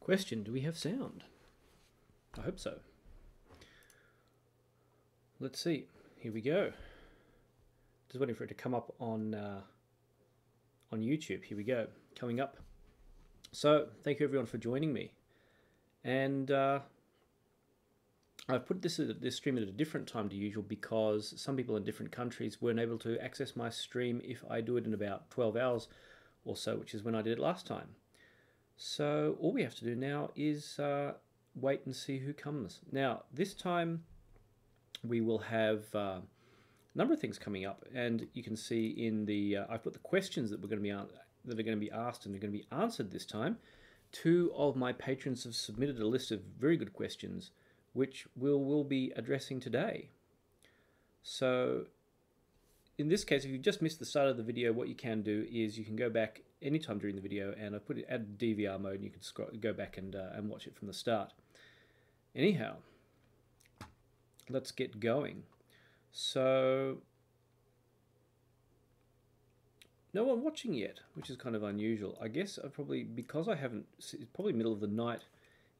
Question, do we have sound? I hope so. Let's see. Here we go. Just waiting for it to come up on YouTube. Here we go. Coming up. So, thank you everyone for joining me. And I've put this stream at a different time to usual because some people in different countries weren't able to access my stream if I do it in about 12 hours or so, which is when I did it last time. So all we have to do now is wait and see who comes. Now, this time we will have a number of things coming up, and you can see in the I've put the questions that are going to be asked and are going to be answered this time. Two of my patrons have submitted a list of very good questions, which we'll be addressing today. So in this case, if you just missed the start of the video, what you can do is you can go back anytime during the video, and I put it at DVR mode, and you can go back and watch it from the start. Anyhow, let's get going. So, no one watching yet, which is kind of unusual. I guess because I haven't, it's probably middle of the night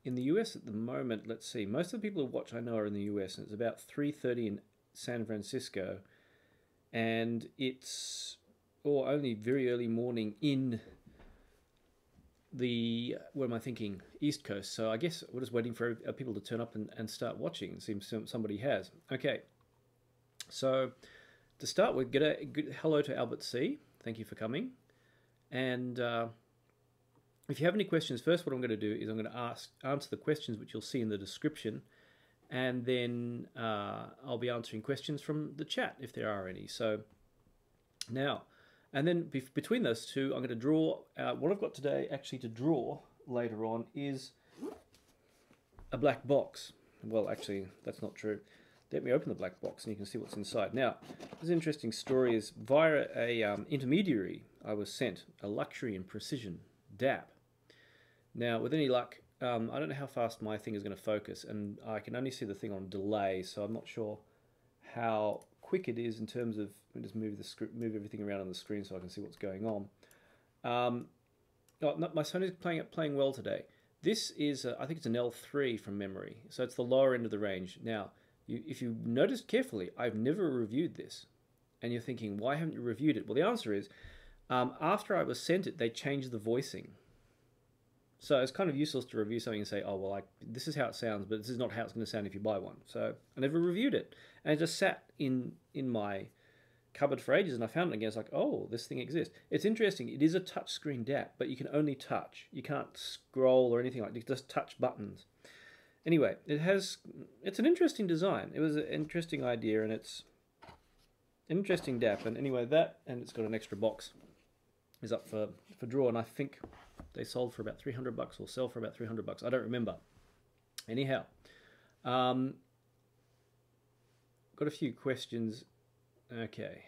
in the US at the moment. Let's see, most of the people who watch I know are in the US, and it's about 3:30 in San Francisco, and it's only very early morning in the, what am I thinking, East Coast. So I guess we're just waiting for people to turn up and start watching. It seems somebody has. Okay, so to start with, get a good hello to Albert C. Thank you for coming. And if you have any questions, first what I'm going to do is I'm going to answer the questions which you'll see in the description, and then I'll be answering questions from the chat if there are any. So now, and then between those two, I'm going to draw. What I've got today actually to draw later on is a black box. Well, actually, that's not true. Let me open the black box and you can see what's inside. Now, this interesting story is via a intermediary I was sent a luxury and precision DAP. Now, with any luck, I don't know how fast my thing is going to focus, and I can only see the thing on delay, so I'm not sure how quick it is in terms of, let me just move everything around on the screen so I can see what's going on. Oh, no, my son is playing well today. This is, I think it's an L3 from memory, so it's the lower end of the range. Now, if you noticed carefully, I've never reviewed this, and you're thinking, why haven't you reviewed it? Well, the answer is, after I was sent it, they changed the voicing. So it's kind of useless to review something and say, oh, well, this is how it sounds, but this is not how it's going to sound if you buy one. So I never reviewed it. And it just sat in my cupboard for ages, and I found it again. It's like, oh, this thing exists. It's interesting. It is a touchscreen DAP, but you can only touch. You can't scroll or anything like that. You just touch buttons. Anyway, it's an interesting design. It was an interesting idea, and it's an interesting DAP. And anyway, and it's got an extra box, is up for draw, and I think they sold for about $300 or sell for about $300. I don't remember. Anyhow, got a few questions. Okay,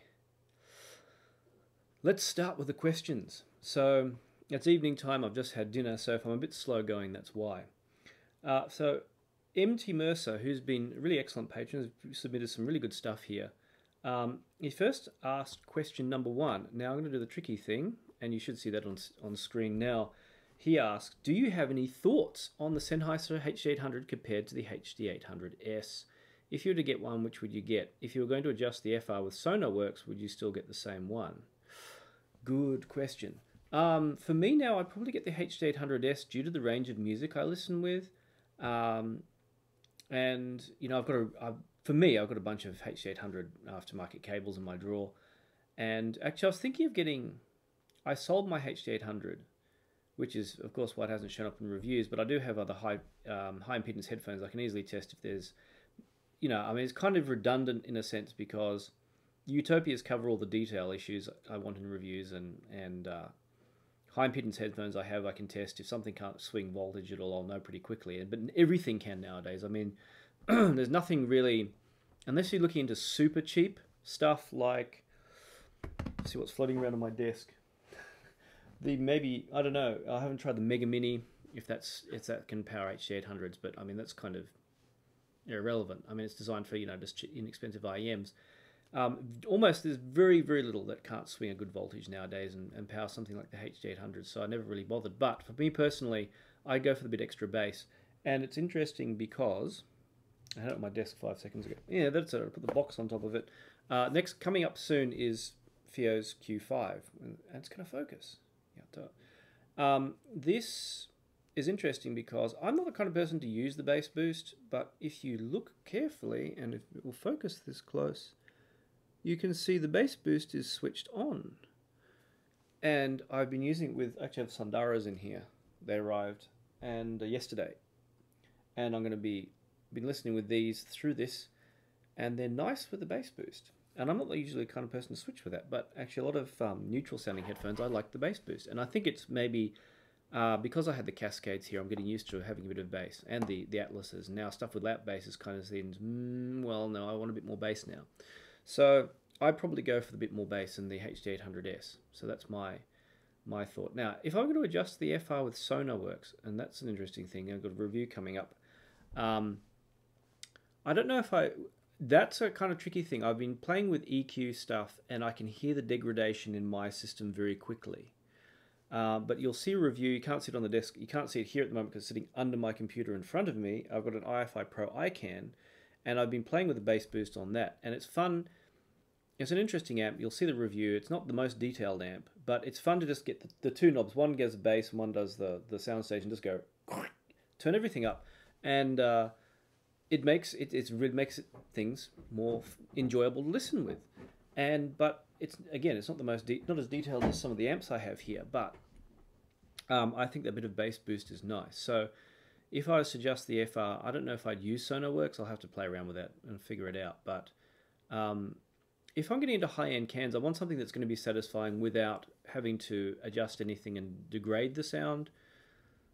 let's start with the questions. So it's evening time. I've just had dinner, so if I'm a bit slow going, that's why. So mtmercer, who's been a really excellent patron, has submitted some really good stuff here. He first asked question number 1. Now I'm going to do the tricky thing, and you should see that on screen now. He asked, do you have any thoughts on the Senneiser HD800 compared to the HD800S? If you were to get one, which would you get? If you were going to adjust the FR with Sonarworks, would you still get the same one? Good question. For me now, I'd probably get the HD800S due to the range of music I listen with. And, you know, for me, I've got a bunch of HD800 aftermarket cables in my drawer. And actually, I was thinking of I sold my HD800, which is, of course, why it hasn't shown up in reviews, but I do have other high impedance headphones. I can easily test if there's, you know, I mean, it's kind of redundant in a sense because Utopias cover all the detail issues I want in reviews, and high impedance headphones I can test. If something can't swing voltage at all, I'll know pretty quickly. But everything can nowadays. I mean, there's nothing really, unless you're looking into super cheap stuff like, let's see what's floating around on my desk. Maybe, I don't know, I haven't tried the Mega Mini, if that can power HD800s, but I mean, that's kind of irrelevant. I mean, it's designed for, you know, just inexpensive IEMs. Almost there's very, very little that can't swing a good voltage nowadays and power something like the HD800, so I never really bothered. But for me personally, I go for the bit extra bass. And it's interesting because I had it on my desk 5 seconds ago. Yeah, that's it. I put the box on top of it. Next, coming up soon is Fio's Q5, and it's going to focus. Yeah, this is interesting because I'm not the kind of person to use the bass boost, but if you look carefully, and if it will focus this close, you can see the bass boost is switched on. And I've been using it with, actually I have Sondaras in here. They arrived and yesterday. And I'm going to been listening with these through this, and they're nice with the bass boost. And I'm not usually the kind of person to switch for that, but actually a lot of neutral sounding headphones, I like the bass boost. And I think it's maybe because I had the Cascades here, I'm getting used to having a bit of bass, and the Atlases. Now stuff with lap basses kind of seems, well, no, I want a bit more bass now. So I'd probably go for the bit more bass in the HD800S. So that's my thought. Now, if I'm going to adjust the FR with Sonarworks, and that's an interesting thing, I've got a review coming up. I don't know if that's a kind of tricky thing. I've been playing with EQ stuff, and I can hear the degradation in my system very quickly. But you'll see a review. You can't see it on the desk. You can't see it here at the moment because it's sitting under my computer in front of me. I've got an IFI Pro iCan, and I've been playing with the bass boost on that, and it's fun. It's an interesting amp. You'll see the review. It's not the most detailed amp, but it's fun to just get the two knobs. One gives bass, and one does the sound station. Just go, turn everything up, and it makes things more enjoyable to listen with. But it's not the most not as detailed as some of the amps I have here. But I think that bit of bass boost is nice. So if I suggest the FR, I don't know if I'd use Sonarworks. I'll have to play around with that and figure it out. But if I'm getting into high-end cans, I want something that's going to be satisfying without having to adjust anything and degrade the sound.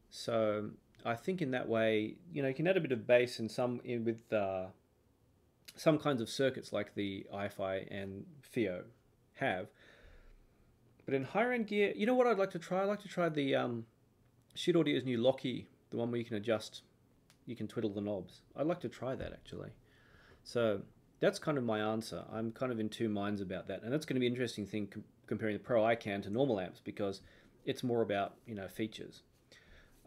So I think in that way, you can add a bit of bass with some kinds of circuits like the IFI and Fio have. But in higher-end gear, you know what I'd like to try? I'd like to try the Shure Audio's new Locky, the one where you can adjust, you can twiddle the knobs. I'd like to try that, actually. So that's kind of my answer. I'm kind of in two minds about that. And that's going to be an interesting thing comparing the Pro iCan to normal amps, because it's more about, features.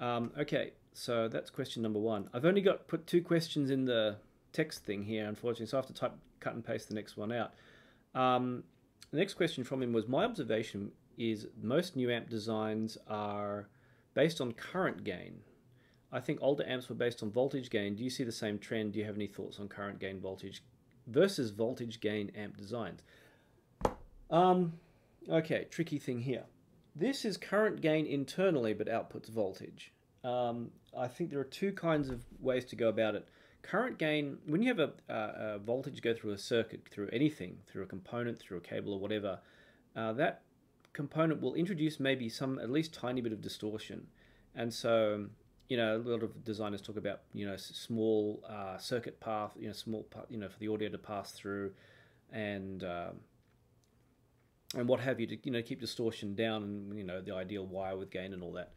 Okay, so that's question number 1. I've only put 2 questions in the text thing here, unfortunately, so I have to cut and paste the next one out. The next question from him was, my observation is most new amp designs are based on current gain. I think older amps were based on voltage gain. Do you see the same trend? Do you have any thoughts on current gain voltage versus voltage gain amp designs? Okay, tricky thing here. This is current gain internally, but outputs voltage. I think there are 2 kinds of ways to go about it. Current gain, when you have a voltage go through a circuit, through anything, through a component, through a cable or whatever, that component will introduce maybe at least tiny bit of distortion. And so, a lot of designers talk about, small circuit path, small, for the audio to pass through, and what have you, to keep distortion down, and the ideal wire with gain and all that.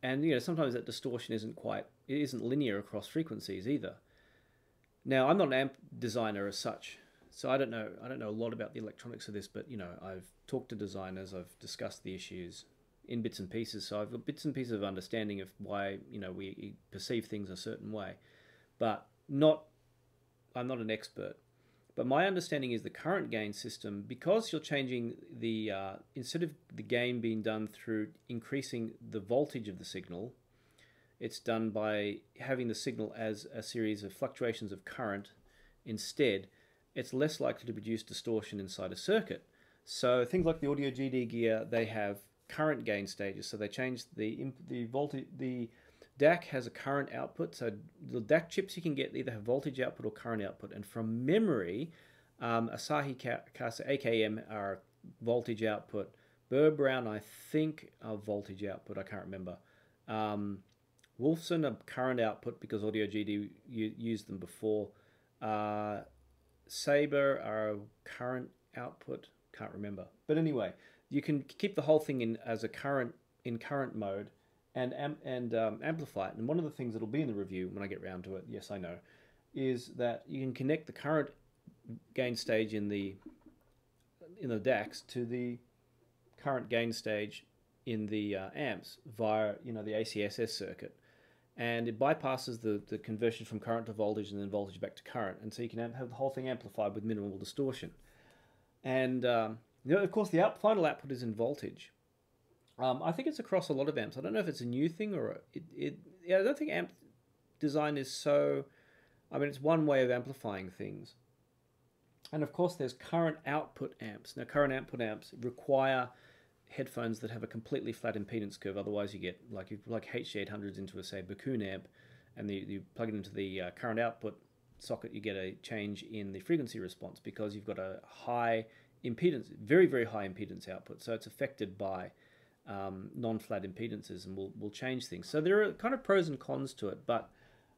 And sometimes that distortion isn't linear across frequencies either. Now, I'm not an amp designer as such, so I don't know a lot about the electronics of this, but I've talked to designers, I've discussed the issues in bits and pieces, so I've got bits and pieces of understanding of why we perceive things a certain way, but I'm not an expert. But my understanding is the current gain system, because you're changing the, instead of the gain being done through increasing the voltage of the signal, it's done by having the signal as a series of fluctuations of current instead. It's less likely to produce distortion inside a circuit. So things like the Audio GD gear, they have current gain stages. So they change the voltage, the DAC has a current output, so the DAC chips you can get either have voltage output or current output. And from memory, Asahi Casa AKM are voltage output. Burr Brown, I think, are voltage output. I can't remember. Wolfson are current output because Audio GD used them before. Sabre are current output. Can't remember. But anyway, you can keep the whole thing in current mode, and amplify it. And one of the things that'll be in the review when I get round to it, yes I know, is that you can connect the current gain stage in the DACs to the current gain stage in the amps via the ACSS circuit, and it bypasses the conversion from current to voltage and then voltage back to current, and so you can have the whole thing amplified with minimal distortion. And of course, the final output is in voltage. I think it's across a lot of amps. I don't know if it's a new thing or yeah, I don't think amp design is so. I mean, it's one way of amplifying things. And of course, there's current output amps. Now, current output amps require headphones that have a completely flat impedance curve. Otherwise, you get like HD800s into a, say, Bakun amp, and you plug it into the current output socket, you get a change in the frequency response because you've got a high impedance, very, very high impedance output. So it's affected by non-flat impedances, and will change things. So there are kind of pros and cons to it, but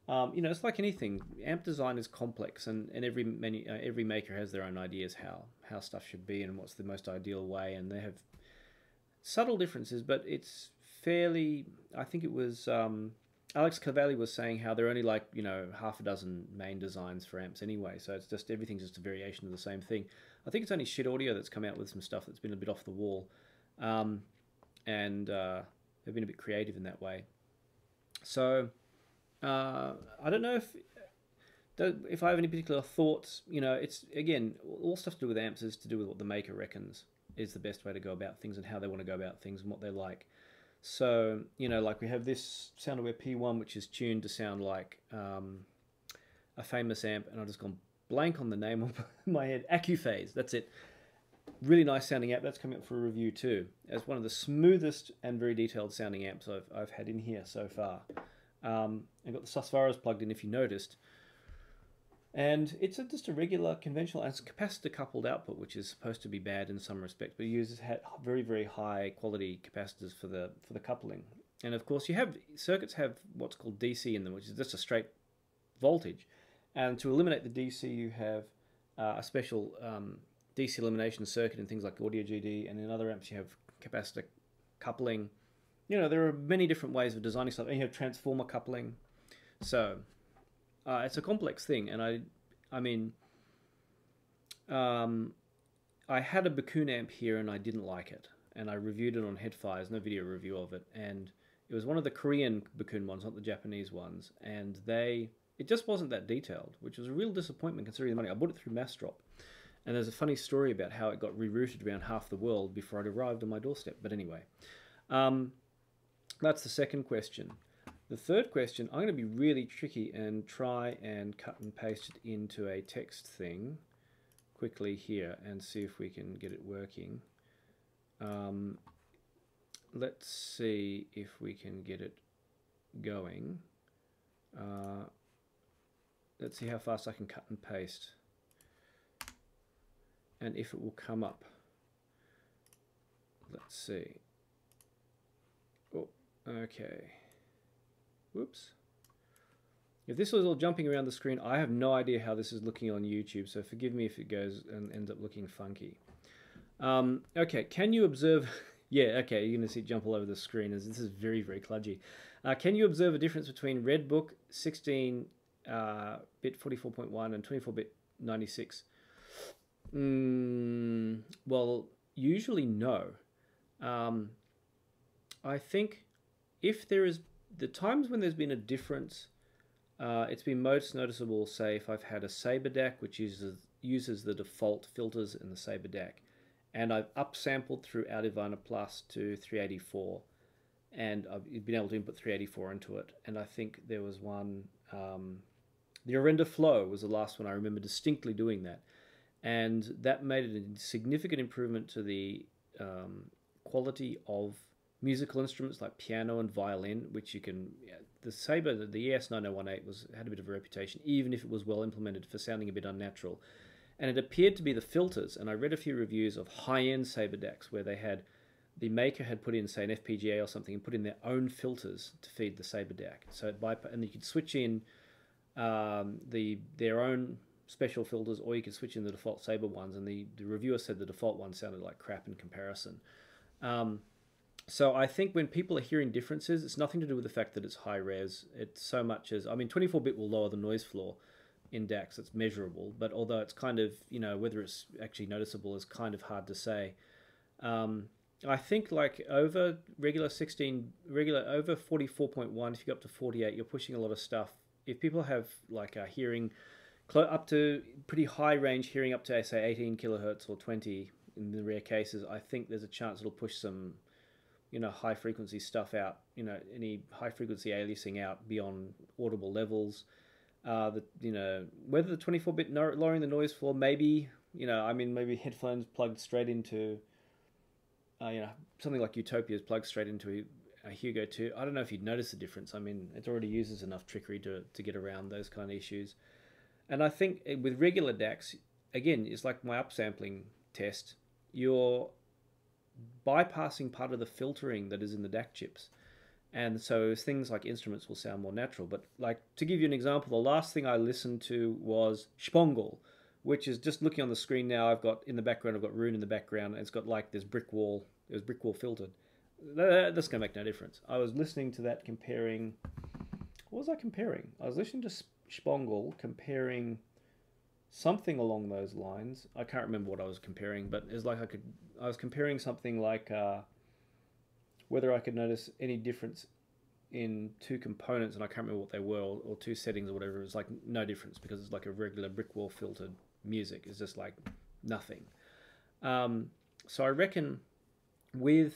it's like anything. Amp design is complex, and every maker has their own ideas how stuff should be and what's the most ideal way, and they have subtle differences, but it's fairly. I think it was Alex Cavalli was saying how there are only like half a dozen main designs for amps anyway, so it's just everything's just a variation of the same thing. I think it's only Shit Audio that's come out with some stuff that's been a bit off the wall, and they've been a bit creative in that way. So. I don't know if I have any particular thoughts. It's again all stuff to do with amps is to do with what the maker reckons is the best way to go about things and how they want to go about things and what they like. So like we have this Soundaware P1, which is tuned to sound like a famous amp, and I've just gone blank on the name of my head. AccuPhase, that's it. Really nice sounding amp. That's coming up for a review too, as one of the smoothest and very detailed sounding amps I've had in here so far. I've got the Susvaras plugged in, if you noticed, and it's just a regular conventional, and it's capacitor coupled output, which is supposed to be bad in some respects, but it uses very, very high quality capacitors for the coupling. And of course, circuits have what's called DC in them, which is just a straight voltage, and to eliminate the DC, you have a special DC elimination circuit in things like Audio GD, and in other amps you have capacitor coupling. There are many different ways of designing stuff, and you have transformer coupling. So it's a complex thing, and I mean, I had a Bakun amp here, and I didn't like it, and I reviewed it on Headfires, no video review of it, and it was one of the Korean Bakun ones, not the Japanese ones, and it just wasn't that detailed, which was a real disappointment considering the money. I bought it through Massdrop, and there's a funny story about how it got rerouted around half the world before it arrived on my doorstep. But anyway. That's the second question. The third question, I'm going to be really tricky and try and cut and paste it into a text thing quickly here and see if we can get it working. Let's see if we can get it going. Let's see how fast I can cut and paste and if it will come up. Let's see. Oh, okay. Whoops. If this was all jumping around the screen, I have no idea how this is looking on YouTube, so forgive me if it goes and ends up looking funky. Okay, can you observe... yeah, okay, you're going to see it jump all over the screen, as this is very, very kludgy. Can you observe a difference between Redbook 16-bit 44.1 and 24-bit 96? Well, usually no. I think if there is... the times when there's been a difference, it's been most noticeable, say, if I've had a Saber DAC, which uses the default filters in the Saber DAC, and I've upsampled through Audiviner Plus to 384, and I've been able to input 384 into it. And I think there was one, the Orenda Flow was the last one I remember distinctly doing that, and that made it a significant improvement to the quality of musical instruments like piano and violin, which you can... the Saber, the ES9018 had a bit of a reputation, even if it was well implemented, for sounding a bit unnatural. And it appeared to be the filters, and I read a few reviews of high-end Saber DACs where the maker had put in, say, an FPGA or something, and put in their own filters to feed the Saber DAC. So and you could switch in their own special filters, or you could switch in the default Saber ones, and the reviewer said the default one sounded like crap in comparison. So I think when people are hearing differences, it's nothing to do with the fact that it's high res. It's so much as, I mean, 24-bit will lower the noise floor, in DACs that's measurable, but although it's kind of, you know, whether it's actually noticeable is kind of hard to say. I think like over over 44.1, if you go up to 48, you're pushing a lot of stuff. If people have like a hearing up to pretty high range hearing up to say 18 kilohertz or 20 in the rare cases, I think there's a chance it'll push some, you know, high frequency stuff out, you know, any high frequency aliasing out beyond audible levels. You know, whether the 24-bit lowering the noise floor, maybe, you know, I mean, maybe headphones plugged straight into, you know, something like Utopia is plugged straight into a Hugo 2. I don't know if you'd notice the difference. I mean, it already uses enough trickery to get around those kind of issues. And I think with regular DACs, again, it's like my upsampling test. You're bypassing part of the filtering that is in the DAC chips. And so things like instruments will sound more natural. But like, to give you an example, the last thing I listened to was Spongel, which is just looking on the screen now. I've got in the background, I've got Rune in the background, and it's got like this brick wall. It was brick wall filtered. That's going to make no difference. I was listening to that comparing, what was I comparing? I was listening to Spongel comparing something along those lines. I can't remember what I was comparing, but it's like I was comparing something like whether I could notice any difference in two components, and I can't remember what they were, or two settings or whatever. It was like no difference because it's like a regular brick wall filtered music. It's just like nothing. So I reckon with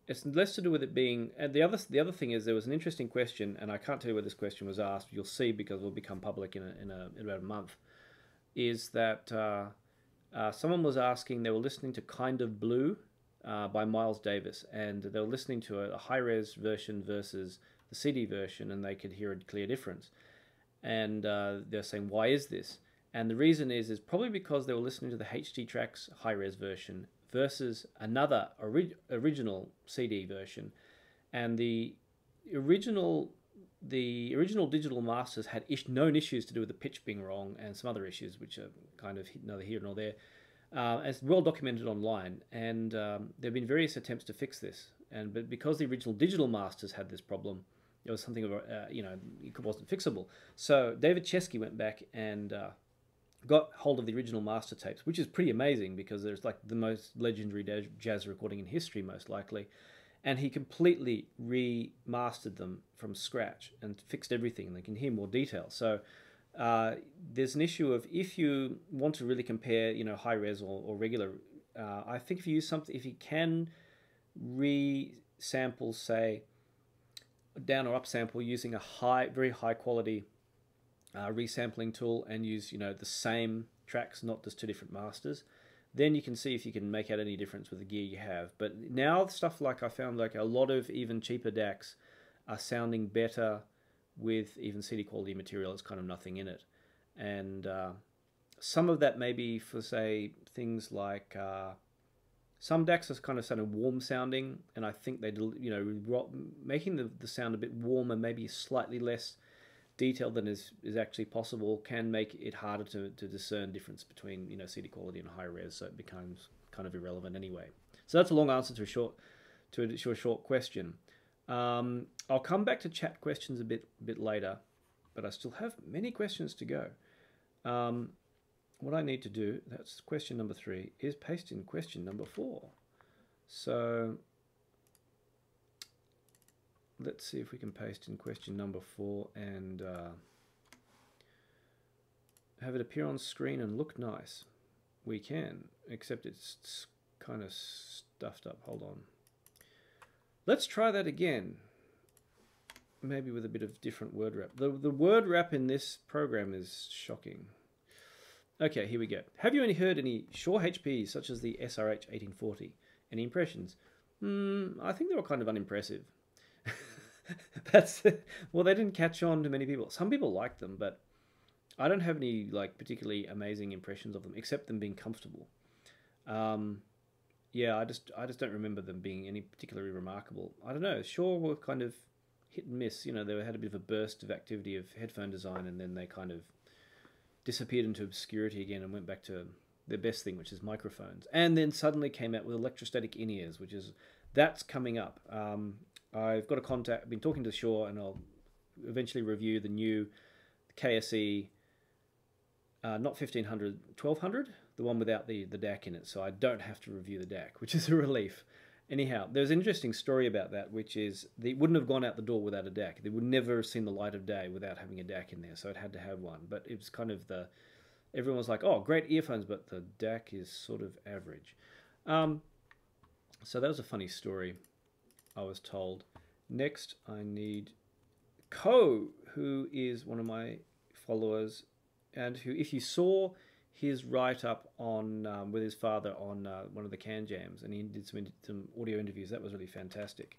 it's less to do with it being, and the other thing is there was an interesting question, and I can't tell you where this question was asked. You'll see because it will become public in about a month. Is that someone was asking, they were listening to Kind of Blue by Miles Davis, and they were listening to a high-res version versus the CD version, and they could hear a clear difference. And they're saying, why is this? And the reason is probably because they were listening to the HD Tracks high-res version versus another original CD version, and the original digital masters had known issues to do with the pitch being wrong and some other issues which are kind of neither here nor there. It's well documented online, and there have been various attempts to fix this. But because the original digital masters had this problem, it was something of you know, it wasn't fixable. So David Chesky went back and got hold of the original master tapes, which is pretty amazing because there's like the most legendary jazz recording in history, most likely. And he completely remastered them from scratch and fixed everything, and they can hear more detail. So there's an issue of, if you want to really compare, you know, high res or regular, I think if you use something, if you can resample, say, down or up sample using a very high quality resampling tool, and use, you know, the same tracks, not just two different masters, then you can see if you can make out any difference with the gear you have. But now stuff like, I found like a lot of even cheaper DACs are sounding better with even CD quality material. It's kind of nothing in it. And some of that may be for, say, things like some DACs are kind of sounding warm sounding, and I think they, you know, making the sound a bit warmer, maybe slightly less detail than is actually possible, can make it harder to discern difference between, you know, CD quality and high res, so it becomes kind of irrelevant anyway. So that's a long answer to a short question. I'll come back to chat questions a bit later, but I still have many questions to go. What I need to do, that's question number 3, is paste in question number 4. So let's see if we can paste in question number 4 and have it appear on screen and look nice. We can, except it's kind of stuffed up. Hold on. Let's try that again. Maybe with a bit of different word wrap. The word wrap in this program is shocking. Okay, here we go. Have you heard any Shure HPs such as the SRH 1840? Any impressions? I think they were kind of unimpressive. Well, they didn't catch on to many people. Some people liked them, but I don't have any like particularly amazing impressions of them, except them being comfortable. Yeah, I just don't remember them being any particularly remarkable. I don't know. Sure, were kind of hit and miss. You know, they had a bit of a burst of activity of headphone design, and then they kind of disappeared into obscurity again and went back to their best thing, which is microphones. And then suddenly came out with electrostatic in-ears, that's coming up. I've got a contact. I've been talking to Shure, and I'll eventually review the new KSE, not 1500, 1200, the one without the DAC in it, so I don't have to review the DAC, which is a relief. Anyhow, there's an interesting story about that, which is they wouldn't have gone out the door without a DAC. They would never have seen the light of day without having a DAC in there, so it had to have one. But it was kind of everyone was like, oh, great earphones, but the DAC is sort of average. So that was a funny story, I was told. Next, I need Ko, who is one of my followers, and who, if you saw his write-up on with his father on one of the Can Jams, and he did some audio interviews, that was really fantastic.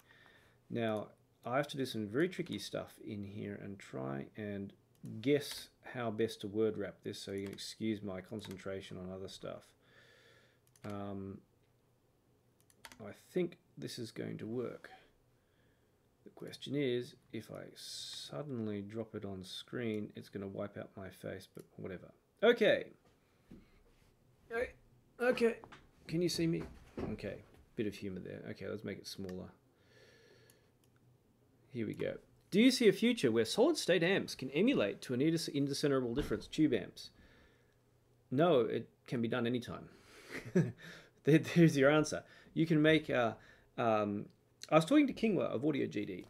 Now, I have to do some very tricky stuff in here and try and guess how best to word wrap this, so you can excuse my concentration on other stuff. I think this is going to work. The question is, if I suddenly drop it on screen, it's going to wipe out my face, but whatever. Okay. Okay. Can you see me? Okay. Bit of humor there. Okay, let's make it smaller. Here we go. Do you see a future where solid-state amps can emulate to an indiscernible difference tube amps? No, it can be done anytime. There's your answer. You can make... I was talking to Kingwa of Audio GD,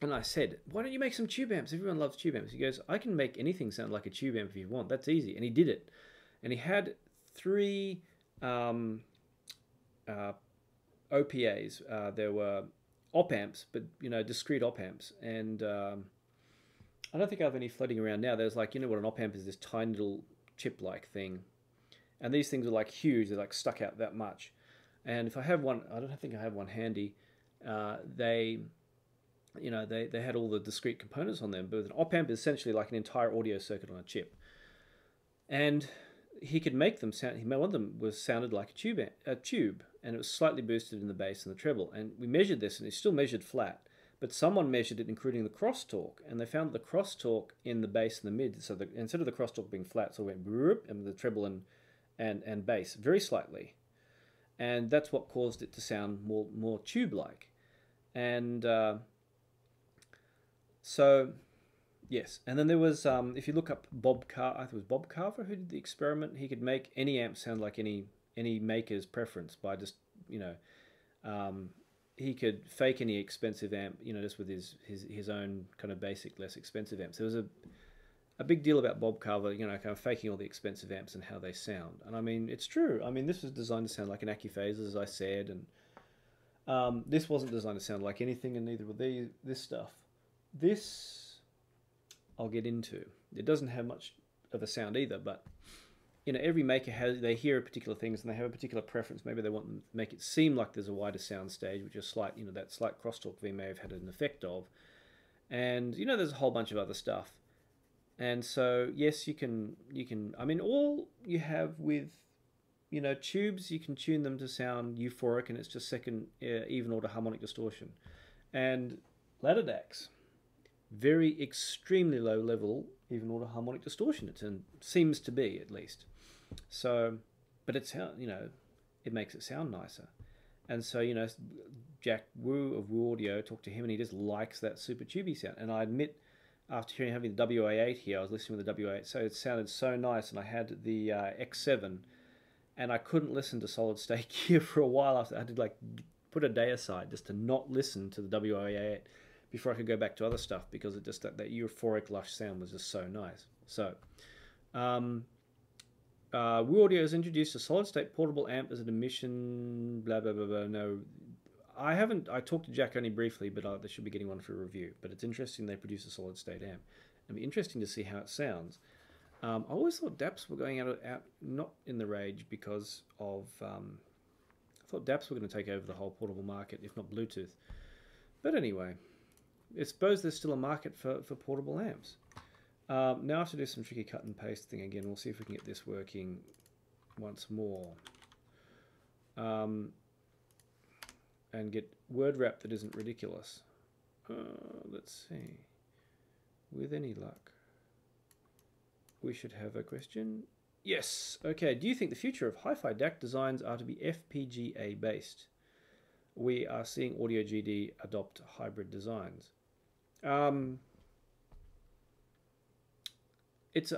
and I said, why don't you make some tube amps? Everyone loves tube amps. He goes, I can make anything sound like a tube amp if you want. That's easy. And he did it. And he had 3 OPAs. There were op amps, but, you know, discrete op amps. And I don't think I have any floating around now. There's like, you know what an op amp is, this tiny little chip-like thing. And these things are like huge. They're like stuck out that much. And if I have one, I don't think I have one handy. They had all the discrete components on them, but an op amp is essentially like an entire audio circuit on a chip. And he could make them sound. One of them sounded like a tube, and it was slightly boosted in the bass and the treble. And we measured this, and it's still measured flat. But someone measured it, including the crosstalk, and they found the crosstalk in the bass and the mid. So instead of the crosstalk being flat, so it went broop, and the treble and bass very slightly. And that's what caused it to sound more tube-like. And so, yes. And then there was, if you look up Bob Carver, I think it was Bob Carver who did the experiment. He could make any amp sound like any maker's preference by just, you know, he could fake any expensive amp, you know, just with his own kind of basic, less expensive amps. There was a big deal about Bob Carver, you know, kind of faking all the expensive amps and how they sound. And I mean, it's true. I mean, this was designed to sound like an Accuphaser, as I said, and this wasn't designed to sound like anything, and neither were this stuff. This I'll get into. It doesn't have much of a sound either, but you know, every maker they hear particular things and they have a particular preference. Maybe they want to make it seem like there's a wider sound stage, which is slight, you know, that slight crosstalk V may have had an effect of. And you know, there's a whole bunch of other stuff. And so, yes, you can, I mean, all you have with, you know, tubes, you can tune them to sound euphoric, and it's just second even order harmonic distortion. And ladder DACs, very extremely low level even order harmonic distortion, it seems to be, at least. So, but it's, you know, it makes it sound nicer. And so, you know, Jack Wu of Wu Audio, talked to him, and he just likes that super tubey sound. And I admit, after having the WA8 here, I was listening with the WA8, so it sounded so nice, and I had the X7, and I couldn't listen to solid state gear for a while after. I had to like put a day aside just to not listen to the WA8 before I could go back to other stuff, because it just that euphoric lush sound was just so nice. So Wu Audio has introduced a solid state portable amp as an emission blah blah blah blah. No, I haven't. I talked to Jack only briefly, but they should be getting one for a review. But it's interesting they produce a solid state amp. It'll be interesting to see how it sounds. I always thought DAPs were going out not in the rage because of. I thought DAPs were going to take over the whole portable market, if not Bluetooth. But anyway, I suppose there's still a market for portable amps. Now I have to do some tricky cut and paste thing again. We'll see if we can get this working once more. And get word wrap that isn't ridiculous. Let's see. With any luck, we should have a question. Yes. Okay. Do you think the future of hi-fi DAC designs are to be FPGA based? We are seeing Audio GD adopt hybrid designs. it's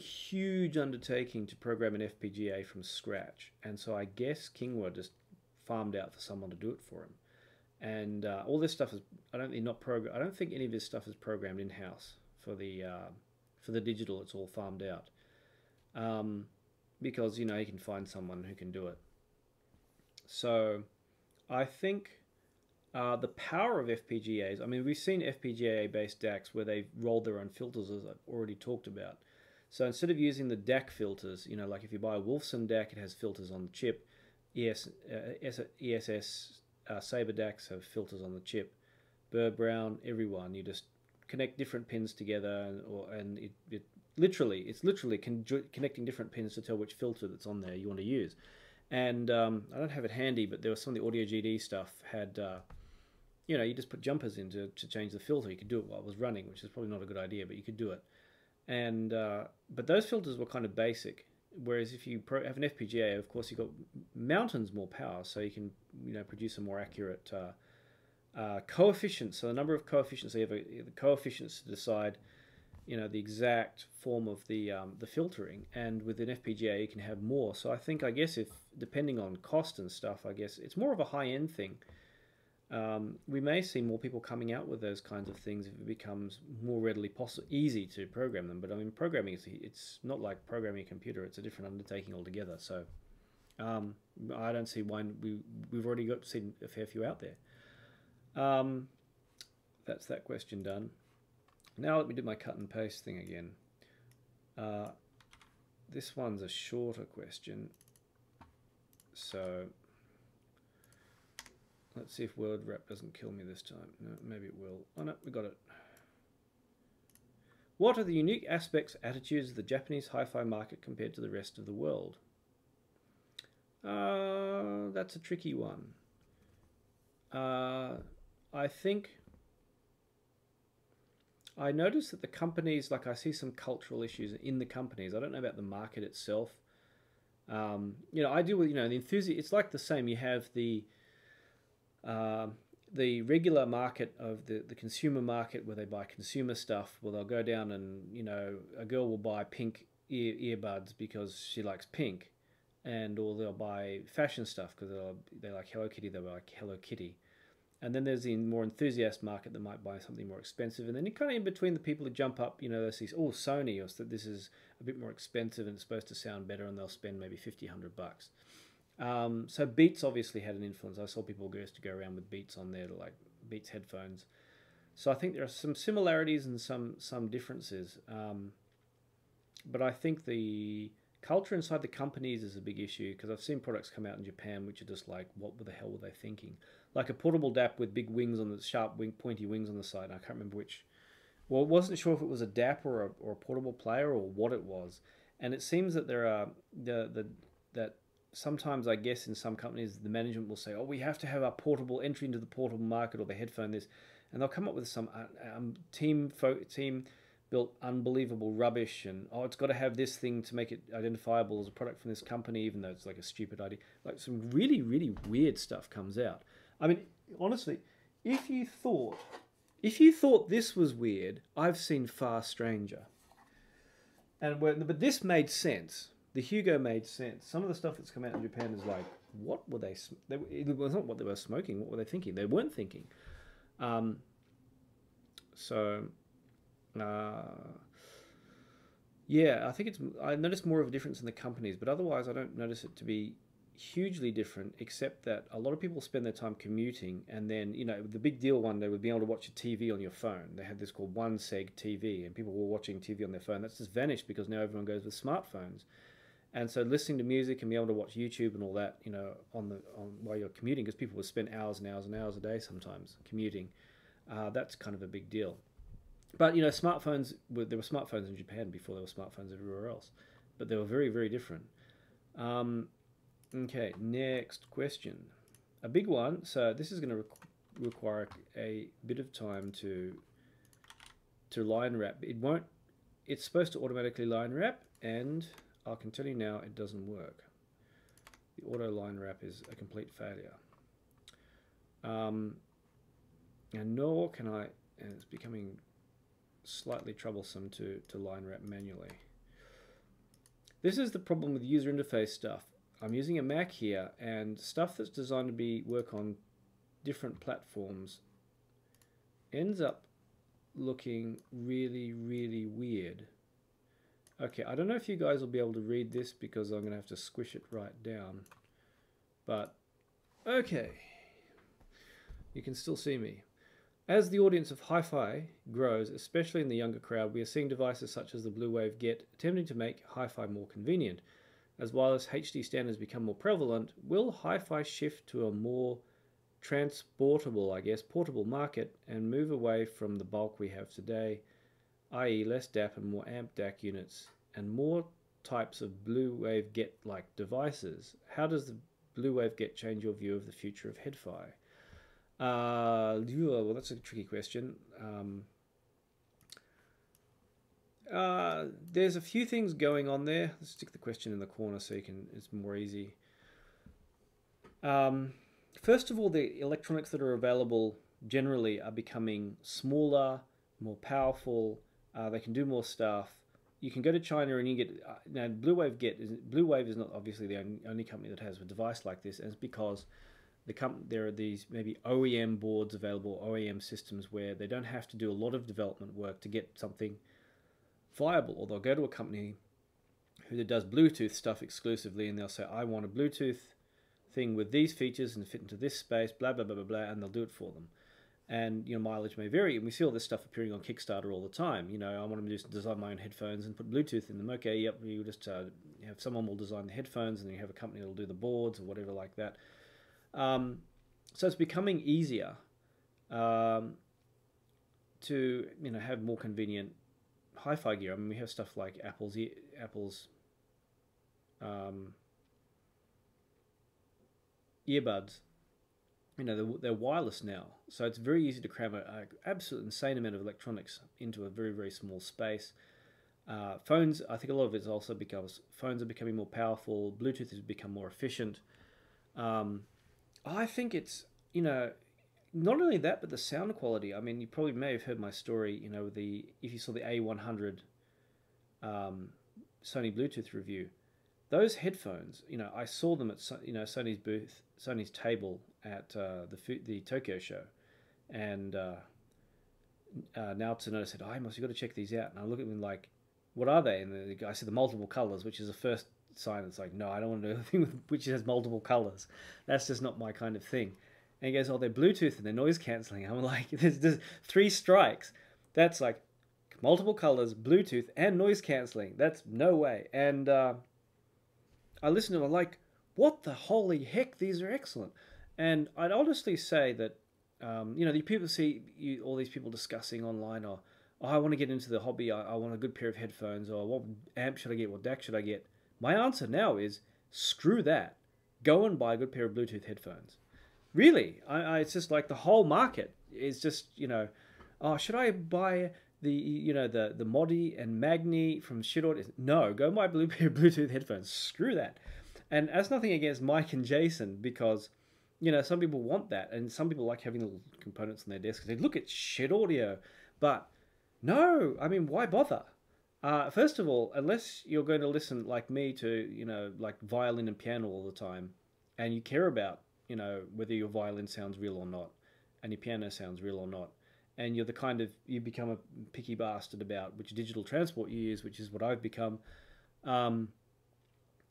huge undertaking to program an FPGA from scratch, and so I guess Kingwa just farmed out for someone to do it for him. And all this stuff is I don't think any of this stuff is programmed in house for the digital. It's all farmed out, because you know you can find someone who can do it. So I think the power of FPGAs. I mean, we've seen FPGA-based DACs where they've rolled their own filters, as I've already talked about. So instead of using the DAC filters, you know, like if you buy a Wolfson DAC, it has filters on the chip. ESS Saber DACs have filters on the chip. Burr Brown, everyone. You just connect different pins together, and it's literally connecting different pins to tell which filter that's on there you want to use. And I don't have it handy, but there was some of the Audio GD stuff had, you know, you just put jumpers in to change the filter. You could do it while it was running, which is probably not a good idea, but you could do it. And but those filters were kind of basic. Whereas if you have an FPGA, of course, you've got mountains more power, so you can, you know, produce a more accurate coefficients. So the number of coefficients, so you have the coefficients to decide, you know, the exact form of the filtering. And with an FPGA, you can have more. So I guess if depending on cost and stuff, I guess it's more of a high-end thing. We may see more people coming out with those kinds of things if it becomes more readily easy to program them. But I mean, programming it's not like programming a computer; it's a different undertaking altogether. So I don't see why we've already seen a fair few out there. That's that question done. Now let me do my cut and paste thing again. This one's a shorter question, so. Let's see if word wrap doesn't kill me this time. No, maybe it will. Oh no, we got it. What are the unique aspects, attitudes of the Japanese hi-fi market compared to the rest of the world? That's a tricky one. I think I noticed that the companies, like I see some cultural issues in the companies. I don't know about the market itself. You know, I deal with, you know, the enthusiast. It's like the same. You have the regular market of the consumer market where they buy consumer stuff. Well, they'll go down and, you know, a girl will buy pink earbuds because she likes pink, or they'll buy fashion stuff because they like Hello Kitty, they'll like Hello Kitty. And then there's the more enthusiast market that might buy something more expensive. And then you're kind of in between the people who jump up, you know, they see, oh, Sony, or this is a bit more expensive and it's supposed to sound better, and they'll spend maybe $50, $100. So Beats obviously had an influence. I saw people used to go around with Beats on there, like Beats headphones. So I think there are some similarities and some differences. But I think the culture inside the companies is a big issue, because I've seen products come out in Japan which are just like, what the hell were they thinking? Like a portable DAP with big wings on the pointy wings on the side. I can't remember which. Well, I wasn't sure if it was a DAP or a portable player or what it was. And it seems that there are that sometimes, I guess, in some companies, the management will say, oh, we have to have a portable entry into the portable market, or the headphone this, and they'll come up with some team built unbelievable rubbish, and oh, it's got to have this thing to make it identifiable as a product from this company, even though it's like a stupid idea. Like some really, really weird stuff comes out. I mean, honestly, if you thought this was weird, I've seen far stranger. But this made sense. The Hugo made sense. Some of the stuff that's come out in Japan is like, what were they? It was not what they were smoking. What were they thinking? They weren't thinking. Yeah, I think I noticed more of a difference in the companies, but otherwise I don't notice it to be hugely different, except that a lot of people spend their time commuting, and then, you know, the big deal one day would be able to watch a TV on your phone. They had this called one seg TV, and people were watching TV on their phone. That's just vanished because now everyone goes with smartphones. And so listening to music and be able to watch YouTube and all that, you know, while you're commuting, because people would spend hours and hours and hours a day sometimes commuting. That's kind of a big deal. But, you know, smartphones, there were smartphones in Japan before there were smartphones everywhere else. But they were very, very different. Okay, next question. A big one. So this is going to require a bit of time to line wrap. It's supposed to automatically line wrap, and I can tell you now it doesn't work. The auto line wrap is a complete failure. And nor can I, and it's becoming slightly troublesome to line wrap manually. This is the problem with user interface stuff. I'm using a Mac here, and stuff that's designed to work on different platforms ends up looking really, really weird. Okay, I don't know if you guys will be able to read this because I'm going to have to squish it right down. But, okay. You can still see me. As the audience of hi-fi grows, especially in the younger crowd, we are seeing devices such as the Blue Wave Get attempting to make hi-fi more convenient. As wireless HD standards become more prevalent, will hi-fi shift to a more transportable, I guess, portable market and move away from the bulk we have today, i.e. less DAP and more amp DAC units, and more types of Blue Wave Get-like devices? How does the Blue Wave Get change your view of the future of hi-fi? Well, that's a tricky question. There's a few things going on there. Let's stick the question in the corner so it's more easy. First of all, the electronics that are available generally are becoming smaller, more powerful. They can do more stuff. You can go to China and you get now Blue Wave is not obviously the only company that has a device like this, and it's because there are these maybe OEM boards available, OEM systems where they don't have to do a lot of development work to get something viable, or they'll go to a company who does Bluetooth stuff exclusively, and they'll say, I want a Bluetooth thing with these features and fit into this space, blah, blah, blah, blah, blah, and they'll do it for them. And, mileage may vary, and we see all this stuff appearing on Kickstarter all the time. I want to just design my own headphones and put Bluetooth in them. Okay, yep, you just have someone will design the headphones, and then you have a company that will do the boards or whatever like that. So it's becoming easier to have more convenient hi-fi gear. I mean, we have stuff like Apple's earbuds. They're wireless now, so it's very easy to cram an absolute insane amount of electronics into a very, very small space. Phones, I think a lot of it also because phones are becoming more powerful. Bluetooth has become more efficient. I think it's, not only that, but the sound quality. I mean, you probably may have heard my story, if you saw the A100 Sony Bluetooth review, those headphones, I saw them at, Sony's booth, Sony's table at the Tokyo show, and now Tsunoda said, Amos, you've got to check these out. And I look at them like, what are they? And the guy said the multiple colors, which is the first sign. It's like, no, I don't want to do anything which has multiple colors. That's just not my kind of thing. And he goes, oh, they're Bluetooth and they're noise cancelling. I'm like, there's 3 strikes. That's like multiple colors, Bluetooth, and noise cancelling. That's no way. And I listened to them, I'm like, what the holy heck? These are excellent. And I'd honestly say that, the people see all these people discussing online, or I want to get into the hobby, I want a good pair of headphones, or what amp should I get, what DAC should I get? My answer now is, screw that. Go and buy a good pair of Bluetooth headphones. Really, it's just like the whole market is just, should I buy the Modi and Magni from Shidor? No, go buy a pair of Bluetooth headphones. Screw that. And that's nothing against Mike and Jason, because, some people want that, and some people like having little components on their desks. They look at shit audio, but no, I mean, why bother? First of all, unless you're going to listen like me to, like violin and piano all the time, and you care about, whether your violin sounds real or not, and your piano sounds real or not, and you become a picky bastard about which digital transport you use, which is what I've become.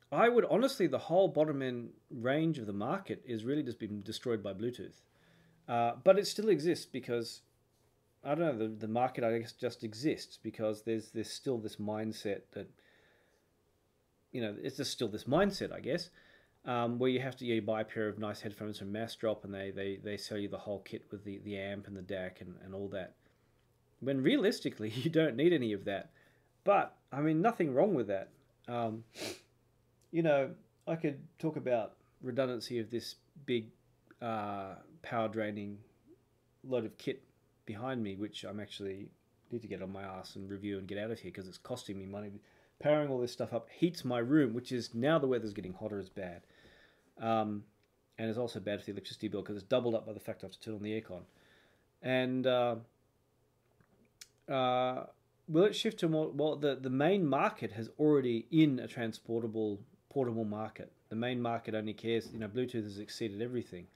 I would honestly, the whole bottom end range of the market is really just been destroyed by Bluetooth. But it still exists because, I don't know, the market, I guess, just exists because there's still this mindset that, it's just still this mindset, I guess, where you buy a pair of nice headphones from Mass Drop, and they sell you the whole kit with the amp and the DAC and all that. When realistically, you don't need any of that. But, I mean, nothing wrong with that. I could talk about redundancy of this big power draining load of kit behind me, which I'm actually need to get on my ass and review and get out of here because it's costing me money. Powering all this stuff up heats my room, which is, now the weather's getting hotter, is bad. And it's also bad for the electricity bill because it's doubled up by the fact I have to turn on the aircon. And will it shift to more? Well, the main market has already in a portable market. The main market only cares. Bluetooth has exceeded everything.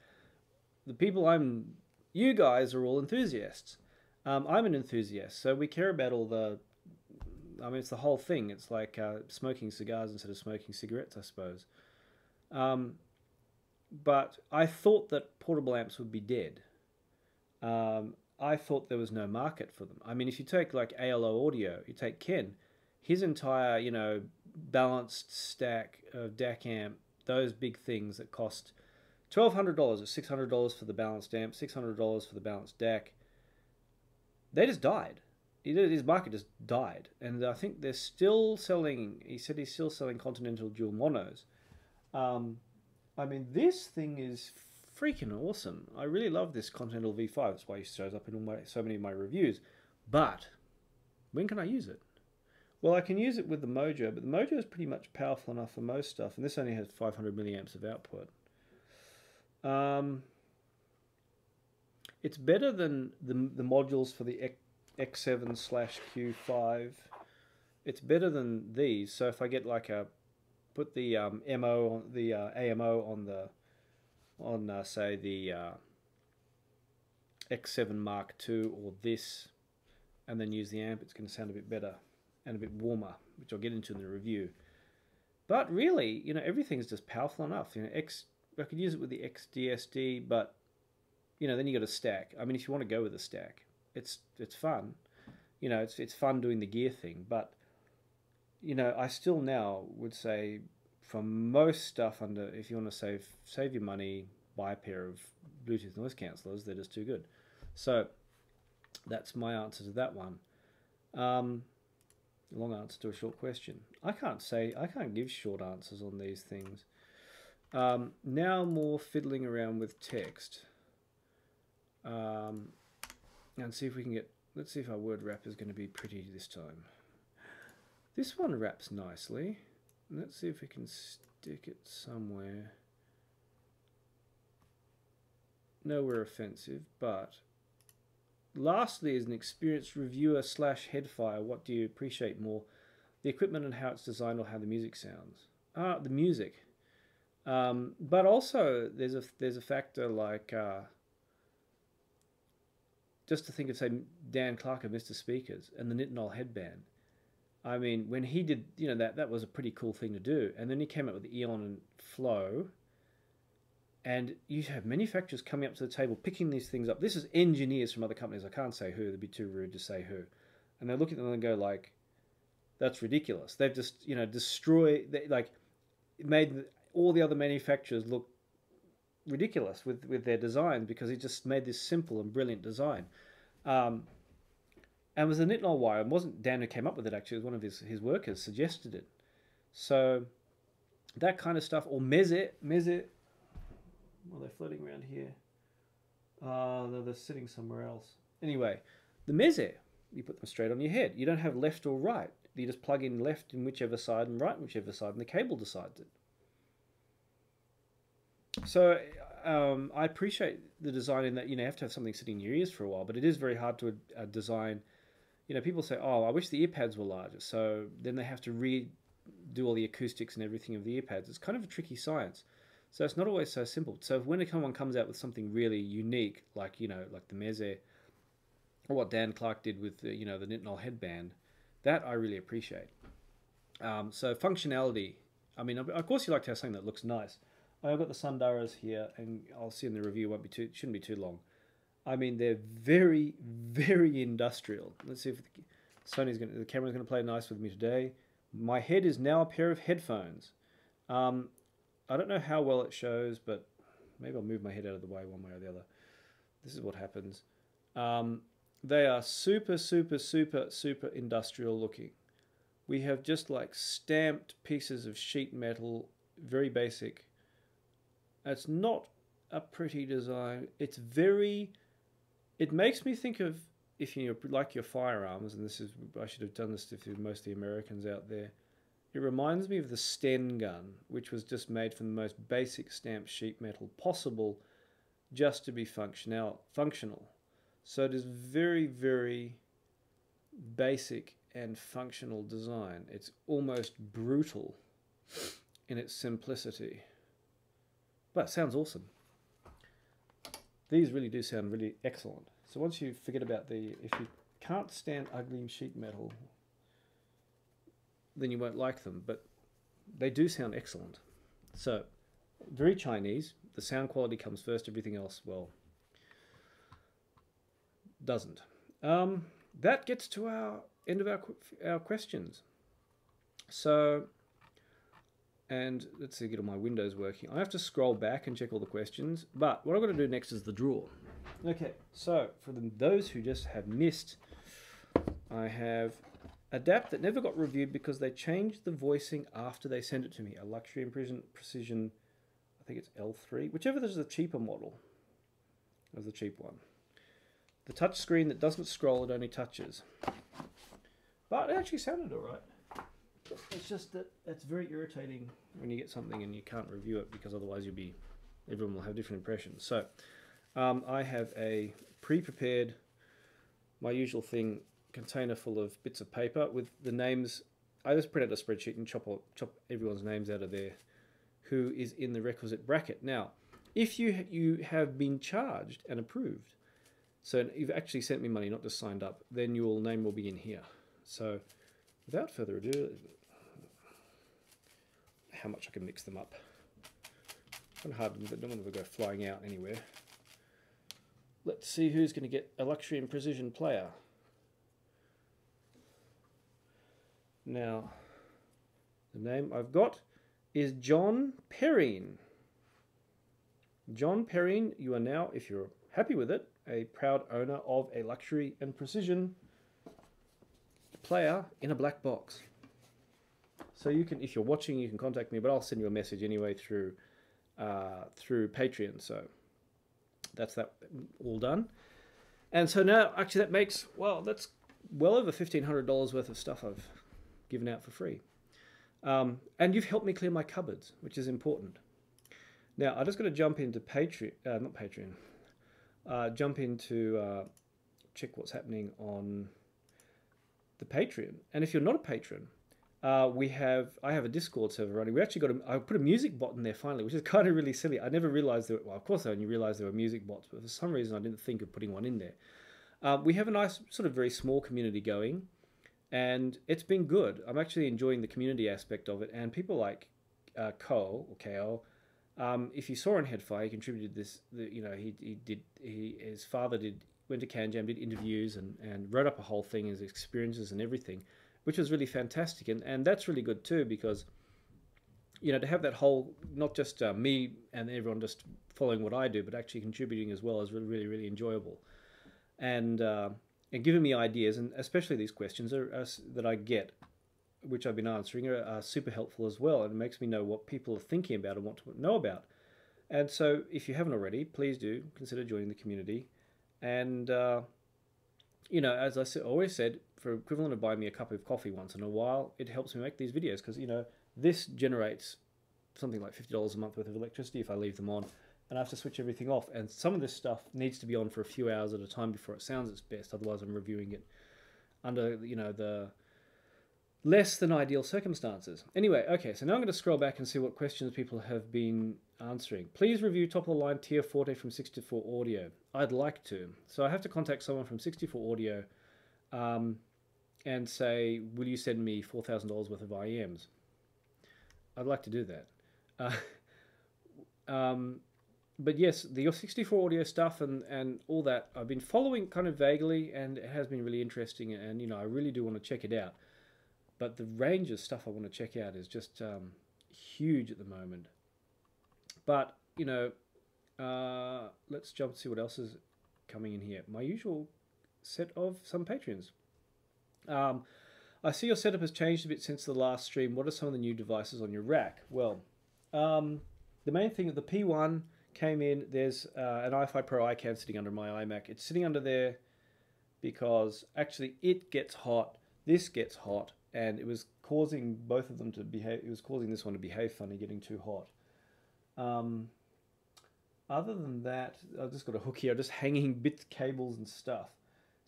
The people you guys are all enthusiasts. I'm an enthusiast, so we care about all the. I mean, it's the whole thing. It's like smoking cigars instead of smoking cigarettes, I suppose. But I thought that portable amps would be dead. I thought there was no market for them. I mean, if you take like ALO Audio, you take Ken, his entire, balanced stack of DAC amp, those big things that cost $1,200 or $600 for the balanced amp, $600 for the balanced DAC, they just died. His market just died. And I think they're still selling, he said he's still selling Continental dual monos. I mean, this thing is freaking awesome. I really love this Continental V5. That's why it shows up in so many of my reviews. But when can I use it? Well, I can use it with the Mojo, but the Mojo is pretty much powerful enough for most stuff, and this only has 500 milliamps of output. It's better than the modules for the X7/Q5. It's better than these. So if I get like put the AMO on say the X7 Mark II or this, and then use the amp, it's going to sound a bit better and a bit warmer, which I'll get into in the review. But really, everything's just powerful enough. I could use it with the XDSD, but then you got a stack. I mean, if you want to go with a stack, it's fun. It's fun doing the gear thing, but I still now would say for most stuff if you want to save your money, buy a pair of Bluetooth noise cancelers. They're just too good. So that's my answer to that one. Long answer to a short question. I can't give short answers on these things. Now more fiddling around with text. And see if we can let's see if our word wrap is going to be pretty this time. This one wraps nicely. Let's see if we can stick it somewhere. Nowhere offensive, but lastly, as an experienced reviewer / headfire, what do you appreciate more? The equipment and how it's designed, or how the music sounds? The music. But also there's a factor like just to think of, say, Dan Clark of Mr. Speakers and the Nitinol headband. I mean, when he did, that was a pretty cool thing to do. And then he came up with Eon and Flow. And you have manufacturers coming up to the table, picking these things up. This is engineers from other companies. I can't say who. It'd be too rude to say who. And they look at them and go like, that's ridiculous. They've just, made all the other manufacturers look ridiculous with their design, because he just made this simple and brilliant design. And it was a Nitinol wire. It wasn't Dan who came up with it, actually. It was one of his workers suggested it. So that kind of stuff. Or Meze. Well, they're floating around here. No, they're sitting somewhere else. Anyway, the Meze, you put them straight on your head. You don't have left or right. You just plug in left in whichever side and right in whichever side, and the cable decides it. So I appreciate the design in that you have to have something sitting in your ears for a while, but it is very hard to design. People say, oh, I wish the ear pads were larger. So then they have to redo all the acoustics and everything of the ear pads. It's kind of a tricky science. So it's not always so simple. So when someone comes out with something really unique, like like the Meze, or what Dan Clark did with the Nitinol headband, that I really appreciate. So functionality. I mean, of course, you like to have something that looks nice. I've got the Sundaras here, and I'll see in the review. Shouldn't be too long. I mean, they're very, very industrial. Let's see if the camera's going to play nice with me today. My head is now a pair of headphones. I don't know how well it shows, but maybe I'll move my head out of the way one way or the other. This is what happens. They are super, super, super, super industrial looking. We have just like stamped pieces of sheet metal, very basic. It's not a pretty design. It makes me think of, if you like your firearms, and I should have done this to most of the Americans out there. It reminds me of the Sten gun, which was just made from the most basic stamped sheet metal possible, just to be functional. So it is very, very basic and functional design. It's almost brutal in its simplicity, but it sounds awesome. These really do sound really excellent. So once you forget about if you can't stand ugly sheet metal, then you won't like them, but they do sound excellent. So, very Chinese. The sound quality comes first, everything else, well, doesn't. That gets to our end of our questions. So, and let's see, get all my windows working. I have to scroll back and check all the questions, but what I'm going to do next is the draw. Okay, so for those who just have missed, I have a DAP that never got reviewed because they changed the voicing after they sent it to me. A luxury and precision, I think it's L3, whichever is the cheaper model of the cheap one. The touch screen that doesn't scroll, it only touches. But it actually sounded all right. It's just that it's very irritating when you get something and you can't review it, because otherwise everyone will have different impressions. So I have a pre-prepared, my usual thing, container full of bits of paper with the names. I just print out a spreadsheet and chop everyone's names out of there who is in the requisite bracket. Now, if you have been charged and approved, so you've actually sent me money, not just signed up, then your name will be in here. So without further ado, how much I can mix them up. Kind of hard, I don't want to go flying out anywhere. Let's see who's going to get a luxury and precision player. Now, the name I've got is John Perrine. John Perrine, you are now, if you're happy with it, a proud owner of a luxury and precision player in a black box. So you can, if you're watching, you can contact me, but I'll send you a message anyway through Patreon. So that's that all done. And so now, actually, that makes, well, that's well over $1,500 worth of stuff I've given out for free. And you've helped me clear my cupboards, which is important. Now, I just got to jump into Patreon, not Patreon, jump into check what's happening on the Patreon. And if you're not a patron, I have a Discord server running. We actually I put a music bot in there finally, which is kind of really silly. I never realized that, well, of course I only realized there were music bots, but for some reason I didn't think of putting one in there. We have a nice sort of very small community going, and it's been good. I'm actually enjoying the community aspect of it, and people like Ko, if you saw on Headfire, he contributed this, his father went to CanJam, did interviews and wrote up a whole thing, his experiences and everything, which was really fantastic. And that's really good too, because, to have that whole, not just me and everyone just following what I do, but actually contributing as well is really, really enjoyable. And giving me ideas, and especially these questions that I get, which I've been answering, are super helpful as well. And it makes me know what people are thinking about and want to know about. And so if you haven't already, please do consider joining the community. And, as I always said, for equivalent of buying me a cup of coffee once in a while, it helps me make these videos, because, this generates something like $50 a month worth of electricity if I leave them on, and I have to switch everything off. And some of this stuff needs to be on for a few hours at a time before it sounds its best. Otherwise, I'm reviewing it under, the less than ideal circumstances. Anyway, okay, so now I'm going to scroll back and see what questions people have been answering. Please review top of the line Tier Forte from 64 Audio. I'd like to. So I have to contact someone from 64 Audio and say, will you send me $4,000 worth of IEMs? I'd like to do that. But yes, your 64 Audio stuff and all that, I've been following kind of vaguely, and it has been really interesting, and I really do want to check it out. But the range of stuff I want to check out is just huge at the moment. But, let's jump and see what else is coming in here. My usual set of some Patreons. I see your setup has changed a bit since the last stream. What are some of the new devices on your rack? Well, the main thing, the P1 came in. There's an iFi Pro iCam sitting under my iMac. It's sitting under there because actually it gets hot, this gets hot, and it was causing both of them to behave. It was causing this one to behave funny, getting too hot. Other than that, I've just got a hook here, just hanging bits, cables and stuff.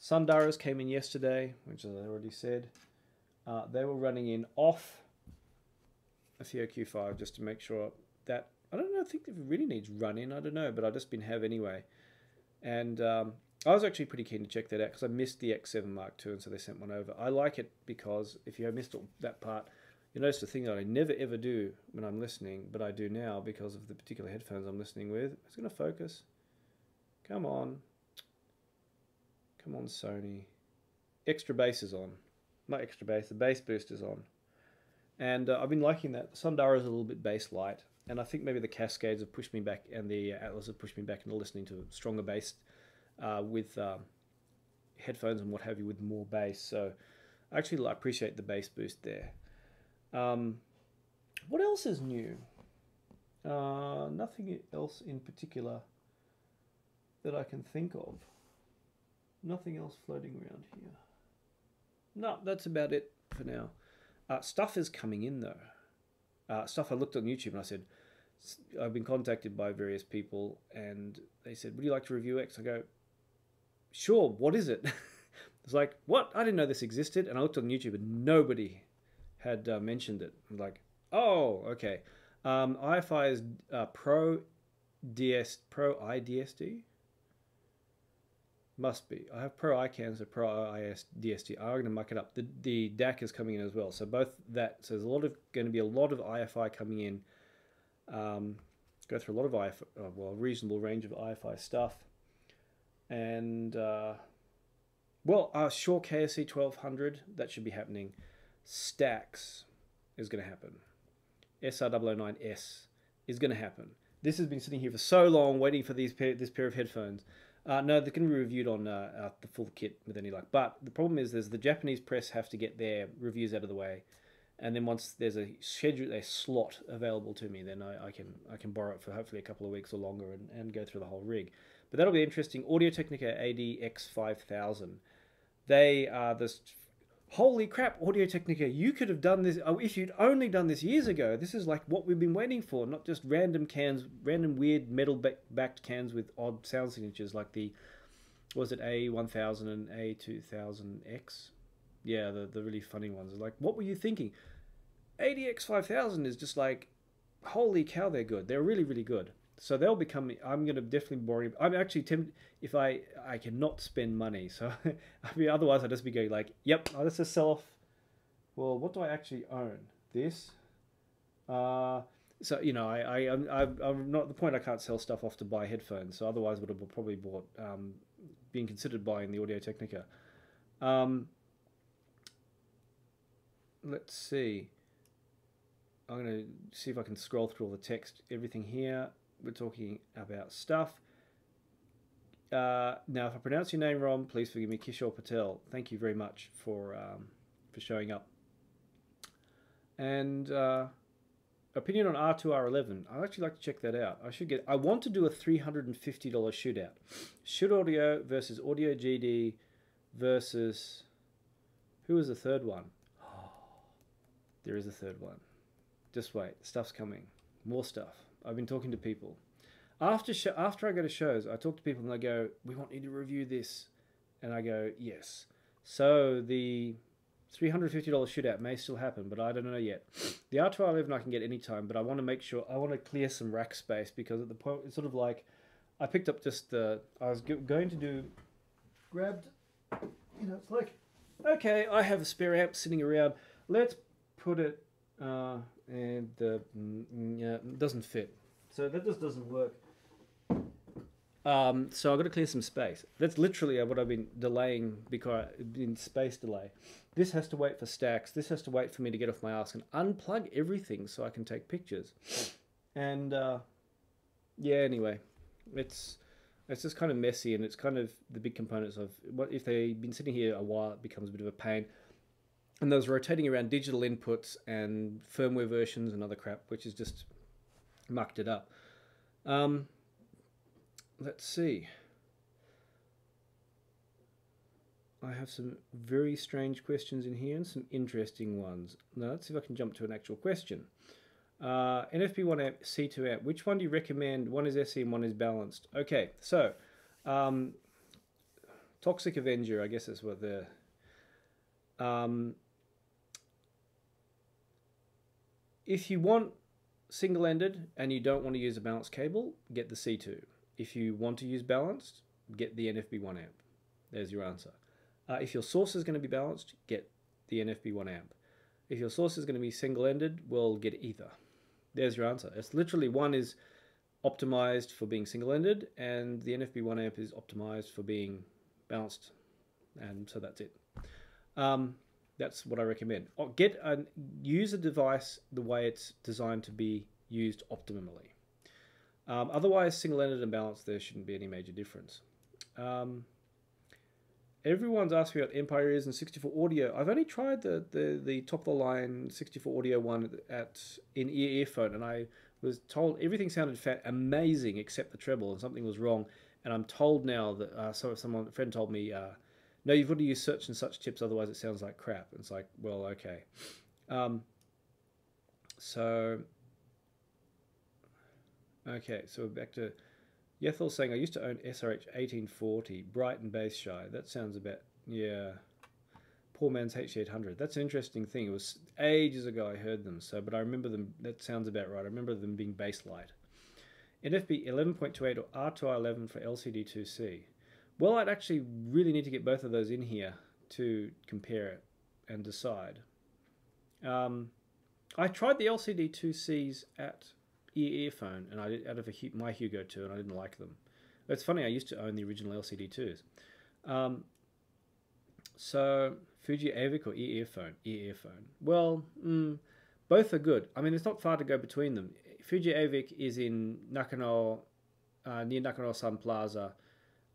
Sundaras came in yesterday, which as I already said. They were running in off a TOQ5 just to make sure that, I don't know, I think it really needs run in, I don't know, but I've just been have anyway. And I was actually pretty keen to check that out because I missed the X7 Mark II, and so they sent one over. I like it because if you have missed that part, you notice the thing that I never ever do when I'm listening, but I do now because of the particular headphones I'm listening with. It's going to focus. Come on. Come on, Sony. Extra bass is on. Not extra bass, the bass boost is on. And I've been liking that. Sundara is a little bit bass light, and I think maybe the Cascades have pushed me back, and the Atlas have pushed me back into listening to stronger bass with headphones and what have you with more bass. So I actually appreciate the bass boost there. What else is new? Nothing else in particular that I can think of. Nothing else floating around here. No, that's about it for now. Stuff is coming in though. Stuff I looked on YouTube and I said, I've been contacted by various people and they said, would you like to review X? I go, sure, what is it? It's like, what? I didn't know this existed. And I looked on YouTube and nobody had mentioned it. I'm like, oh, okay. IFI's Pro IDSD? Must be. I have Pro iCans or Pro DSD. I'm going to muck it up. The DAC is coming in as well. So both that. So there's going to be a lot of IFI coming in. Go through a lot of IFI, well, a reasonable range of IFI stuff. And Shure KSC 1200, that should be happening. Stacks is going to happen. SR009S is going to happen. This has been sitting here for so long, waiting for this pair of headphones. No, they're going to be reviewed on the full kit with any luck. But the problem is, the Japanese press have to get their reviews out of the way, and then once there's a slot available to me, then I can borrow it for hopefully a couple of weeks or longer and go through the whole rig. But that'll be interesting. Audio Technica ADX5000. They are this. Holy crap, Audio Technica, you could have done this, if you'd only done this years ago. This is like what we've been waiting for, not just random cans, random weird metal-backed cans with odd sound signatures like the, was it A1000 and A2000X? Yeah, the really funny ones. Like, what were you thinking? ADX5000 is just like, holy cow, they're good. They're really, really good. So they'll become, I'm going to definitely borrow, I'm actually tempted, if I cannot spend money, so I mean, otherwise I'd just be going like, yep, let's just sell off, well, what do I actually own? This? So, you know, I'm not at the point I can't sell stuff off to buy headphones, so otherwise I would have probably bought, being considered buying the Audio Technica. Let's see. I'm going to see if I can scroll through all the text, everything here. We're talking about stuff. Now, if I pronounce your name wrong, please forgive me. Kishore Patel. Thank you very much for showing up. And opinion on R2, R11. I'd actually like to check that out. I want to do a $350 shootout. Shoot Audio versus Audio GD versus, who was the third one? Oh, there is a third one. Just wait. Stuff's coming. More stuff. I've been talking to people. After I go to shows, I talk to people and they go, we want you to review this. And I go, yes. So the $350 shootout may still happen, but I don't know yet. The R2R11 I can get anytime, but I want to make sure, I want to clear some rack space because at the point, it's sort of like, I picked up just I was going to do, grabbed, you know, it's like, okay, I have a spare amp sitting around. Let's put it, and yeah, it doesn't fit. So that just doesn't work. So I've got to clear some space. That's literally what I've been delaying because in space delay. This has to wait for stacks. This has to wait for me to get off my ass and unplug everything so I can take pictures. And yeah, anyway, it's just kind of messy, and it's kind of the big components of what if they've been sitting here a while. It becomes a bit of a pain. And those rotating around digital inputs and firmware versions and other crap, which is just mucked it up. Let's see. I have some very strange questions in here and some interesting ones. Now, let's see if I can jump to an actual question. NFP1 amp, C2 amp. Which one do you recommend? One is SE and one is balanced. Okay, so Toxic Avenger, I guess that's what the... if you want single-ended and you don't want to use a balanced cable, get the C2. If you want to use balanced, get the NFB 1 amp. There's your answer. If your source is going to be balanced, get the NFB 1 amp. If your source is going to be single-ended, well, get either. There's your answer. It's literally one is optimized for being single-ended, and the NFB 1 amp is optimized for being balanced, and so that's it. That's what I recommend. Use a device the way it's designed to be used optimally. Otherwise, single-ended and balanced, there shouldn't be any major difference. Everyone's asked me about Empire Ears and 64 audio. I've only tried the top-of-the-line 64 audio one in earphone, and I was told everything sounded amazing except the treble, and something was wrong. And I'm told now that a friend told me, no, you've got to use such and such chips, otherwise it sounds like crap. And it's like, well, okay. Okay, so we're back to Yethel saying, I used to own SRH 1840, bright and bass shy. That sounds about, yeah. Poor man's HD800. That's an interesting thing. It was ages ago I heard them, but I remember them, that sounds about right. I remember them being bass light. NFB 11.28 or R2R11 for LCD2C. Well, I'd actually really need to get both of those in here to compare it and decide. I tried the LCD2Cs at earphone, and I did out of my Hugo 2, and I didn't like them. It's funny, I used to own the original LCD2s. So Fuji Avic or earphone? Earphone. Well, both are good. I mean, it's not far to go between them. Fuji Avic is in Nakano, near Nakano Sun Plaza.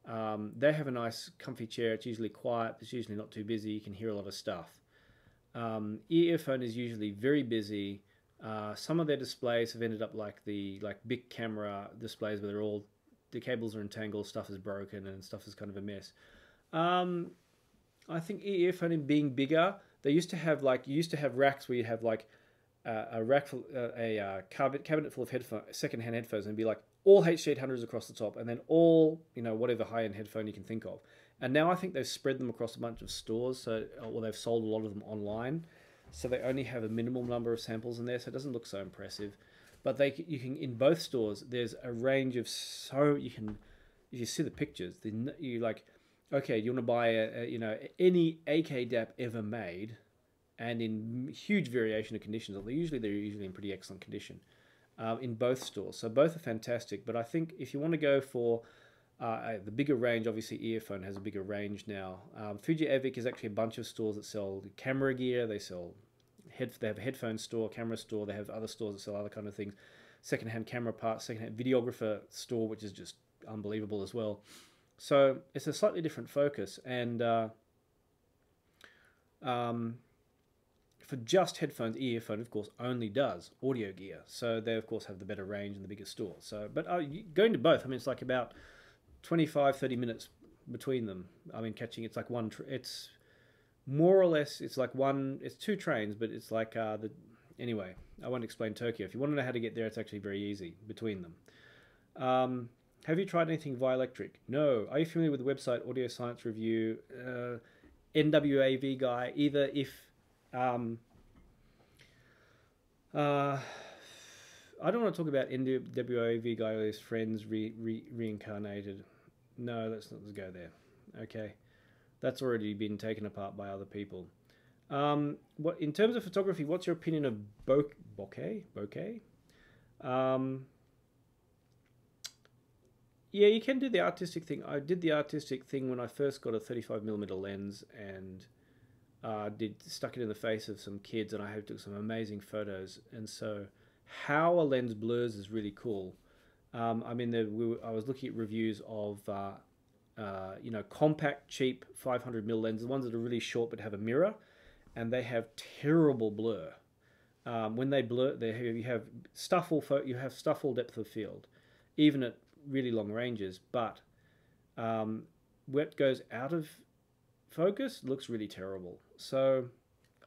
They have a nice comfy chair. It's usually quiet. It's usually not too busy. You can hear a lot of stuff. Earphone is usually very busy. Some of their displays have ended up like big camera displays where the cables are entangled, stuff is broken, and stuff is kind of a mess. I think earphone being bigger, they used to have racks where you have a rack full, a cabinet full of second-hand headphones, and be like all HD800s across the top, and then all whatever high-end headphone you can think of. And now I think they've spread them across a bunch of stores, or they've sold a lot of them online, so they only have a minimal number of samples in there, so it doesn't look so impressive. But you can in both stores. There's a range of if you see the pictures, then you like, okay, you want to buy any AK DAP ever made, and in huge variation of conditions. Although they're usually in pretty excellent condition in both stores. So both are fantastic. But I think if you want to go for the bigger range, obviously earphone has a bigger range now. Fuji Avic is actually a bunch of stores that sell camera gear. They sell they have a headphone store, camera store. They have other stores that sell other kind of things. Secondhand camera parts, secondhand videographer store, which is just unbelievable as well. So it's a slightly different focus, and for just headphones, earphone of course only does audio gear, so they of course have the better range and the bigger store. So, but going to both, I mean, it's like about 25-30 minutes between them. I mean, it's like it's more or less, it's two trains, but it's like anyway, I won't explain Tokyo. If you want to know how to get there, it's actually very easy between them. Have you tried anything via electric? No. Are you familiar with the website Audio Science Review? NWAV guy, either if... I don't want to talk about NWAV guy or his friends reincarnated. No, let's not go there. Okay. That's already been taken apart by other people. In terms of photography, what's your opinion of bokeh? Yeah, you can do the artistic thing. I did the artistic thing when I first got a 35mm lens and stuck it in the face of some kids, and I took some amazing photos. And so how a lens blurs is really cool. I mean, I was looking at reviews of compact, cheap 500mm lenses, the ones that are really short but have a mirror, and they have terrible blur. When they blur, you have stuffle depth of field, even at really long ranges. But when it goes out of focus, it looks really terrible. So,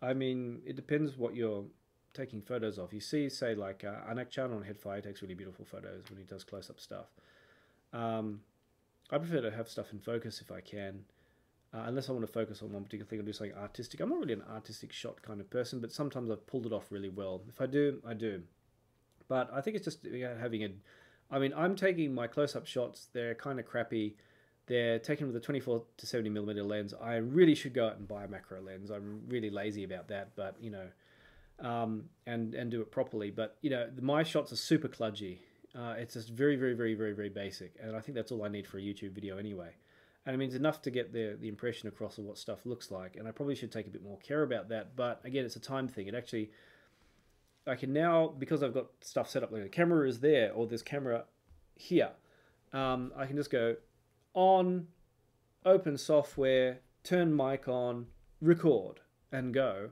I mean, it depends what you're taking photos of. You see, say, like Anak-chan on Headfire takes really beautiful photos when he does close-up stuff. I prefer to have stuff in focus if I can. unless I want to focus on one particular thing or do something artistic. I'm not really an artistic shot kind of person, but sometimes I've pulled it off really well. If I do, I do. But I think it's just having a... I mean, I'm taking my close-up shots. They're kind of crappy. They're taken with a 24 to 70mm lens. I really should go out and buy a macro lens. I'm really lazy about that, but, you know, and do it properly. But, you know, my shots are super kludgy. It's just very, very, very, very, very basic. And I think that's all I need for a YouTube video anyway. And it means enough to get the impression across of what stuff looks like. And I probably should take a bit more care about that. But again, it's a time thing. It actually... I can now, because I've got stuff set up, like the camera is there, or there's camera here, I can just go on, open software, turn mic on, record, and go.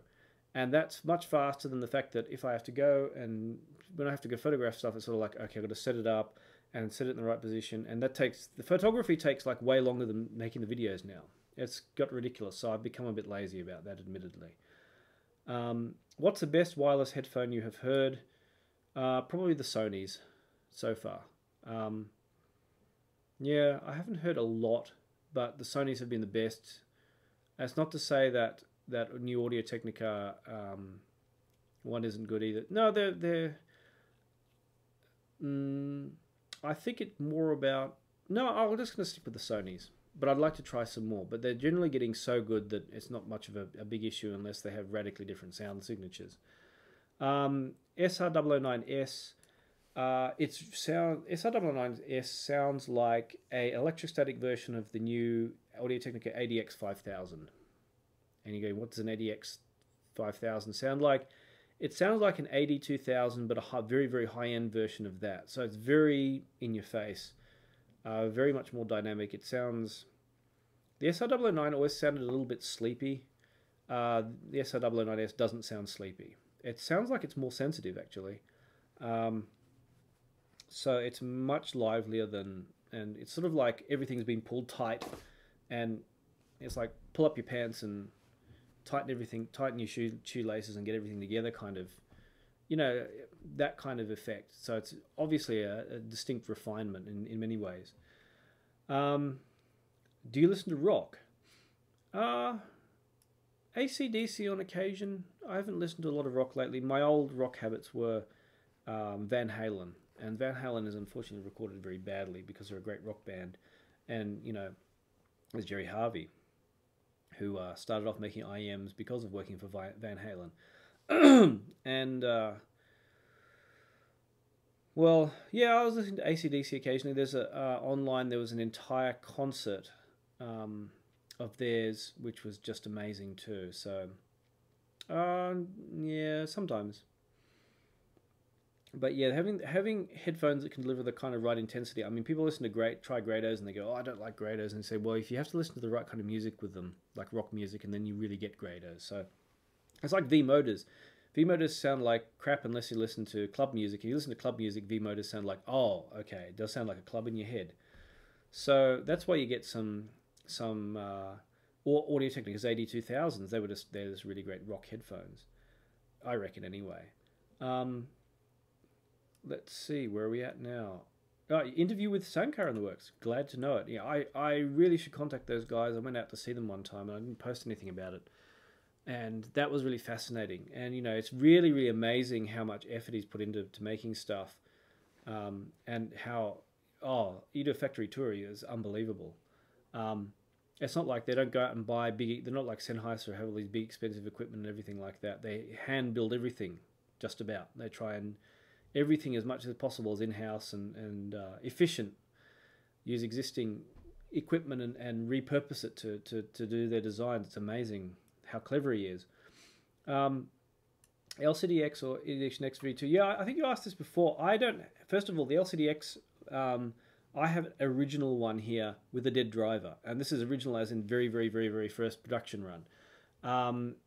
And that's much faster than the fact that if I have to go, and when I have to go photograph stuff, it's sort of like, okay, I've got to set it up and set it in the right position. And that takes, the photography takes like way longer than making the videos now. It's got ridiculous, so I've become a bit lazy about that, admittedly. What's the best wireless headphone you have heard? Probably the Sony's so far. Yeah, I haven't heard a lot, but the Sony's have been the best. That's not to say that new Audio Technica one isn't good either. No, they're I think it's more about... No, I'm just going to stick with the Sony's. But I'd like to try some more. But they're generally getting so good that it's not much of a big issue unless they have radically different sound signatures. SR009S, SR009S sounds like an electrostatic version of the new Audio Technica ADX5000. And you go, what does an ADX5000 sound like? It sounds like an AD2000, but a very, very high-end version of that. So it's very in your face. Very much more dynamic. It sounds... The SR009 always sounded a little bit sleepy. The SR009S doesn't sound sleepy. It sounds like it's more sensitive, actually. So it's much livelier than... And it's sort of like everything's been pulled tight. And it's like pull up your pants and tighten everything, tighten your shoelaces and get everything together kind of... You know, that kind of effect. So it's obviously a distinct refinement in many ways. Do you listen to rock? AC/DC on occasion. I haven't listened to a lot of rock lately. My old rock habits were Van Halen. And Van Halen is unfortunately recorded very badly because they're a great rock band. And, you know, there's Jerry Harvey, who started off making IEMs because of working for Van Halen. And, well, yeah, I was listening to AC/DC occasionally. There's online, there was an entire concert of theirs, which was just amazing too. So, yeah, sometimes. But yeah, having headphones that can deliver the kind of right intensity. I mean, people listen to try Grados and they go, oh, I don't like Grados. And say, well, if you have to listen to the right kind of music with them, like rock music, and then you really get Grados. So it's like V-motors. V-motors sound like crap unless you listen to club music. If you listen to club music, V-motors sound like, oh, okay, it does sound like a club in your head. So that's why you get some Audio Technica's AD2000s. They're just really great rock headphones, I reckon anyway. Let's see, where are we at now? Interview with Sankar in the works. Glad to know it. Yeah, I really should contact those guys. I went out to see them one time and I didn't post anything about it. And that was really fascinating. And, you know, it's really, really amazing how much effort he's put into making stuff. And how, you do a factory tour is unbelievable. It's not like they don't go out and buy they're not like Senneiser, have all these big expensive equipment and everything like that. They hand build everything, just about. They try and everything as much as possible is in-house and efficient. Use existing equipment and repurpose it to do their designs. It's amazing how clever he is. LCDX or Edition X V2. Yeah, I think you asked this before. First of all, the LCDX, I have an original one here with a dead driver. And this is original as in very, very, very, very first production run.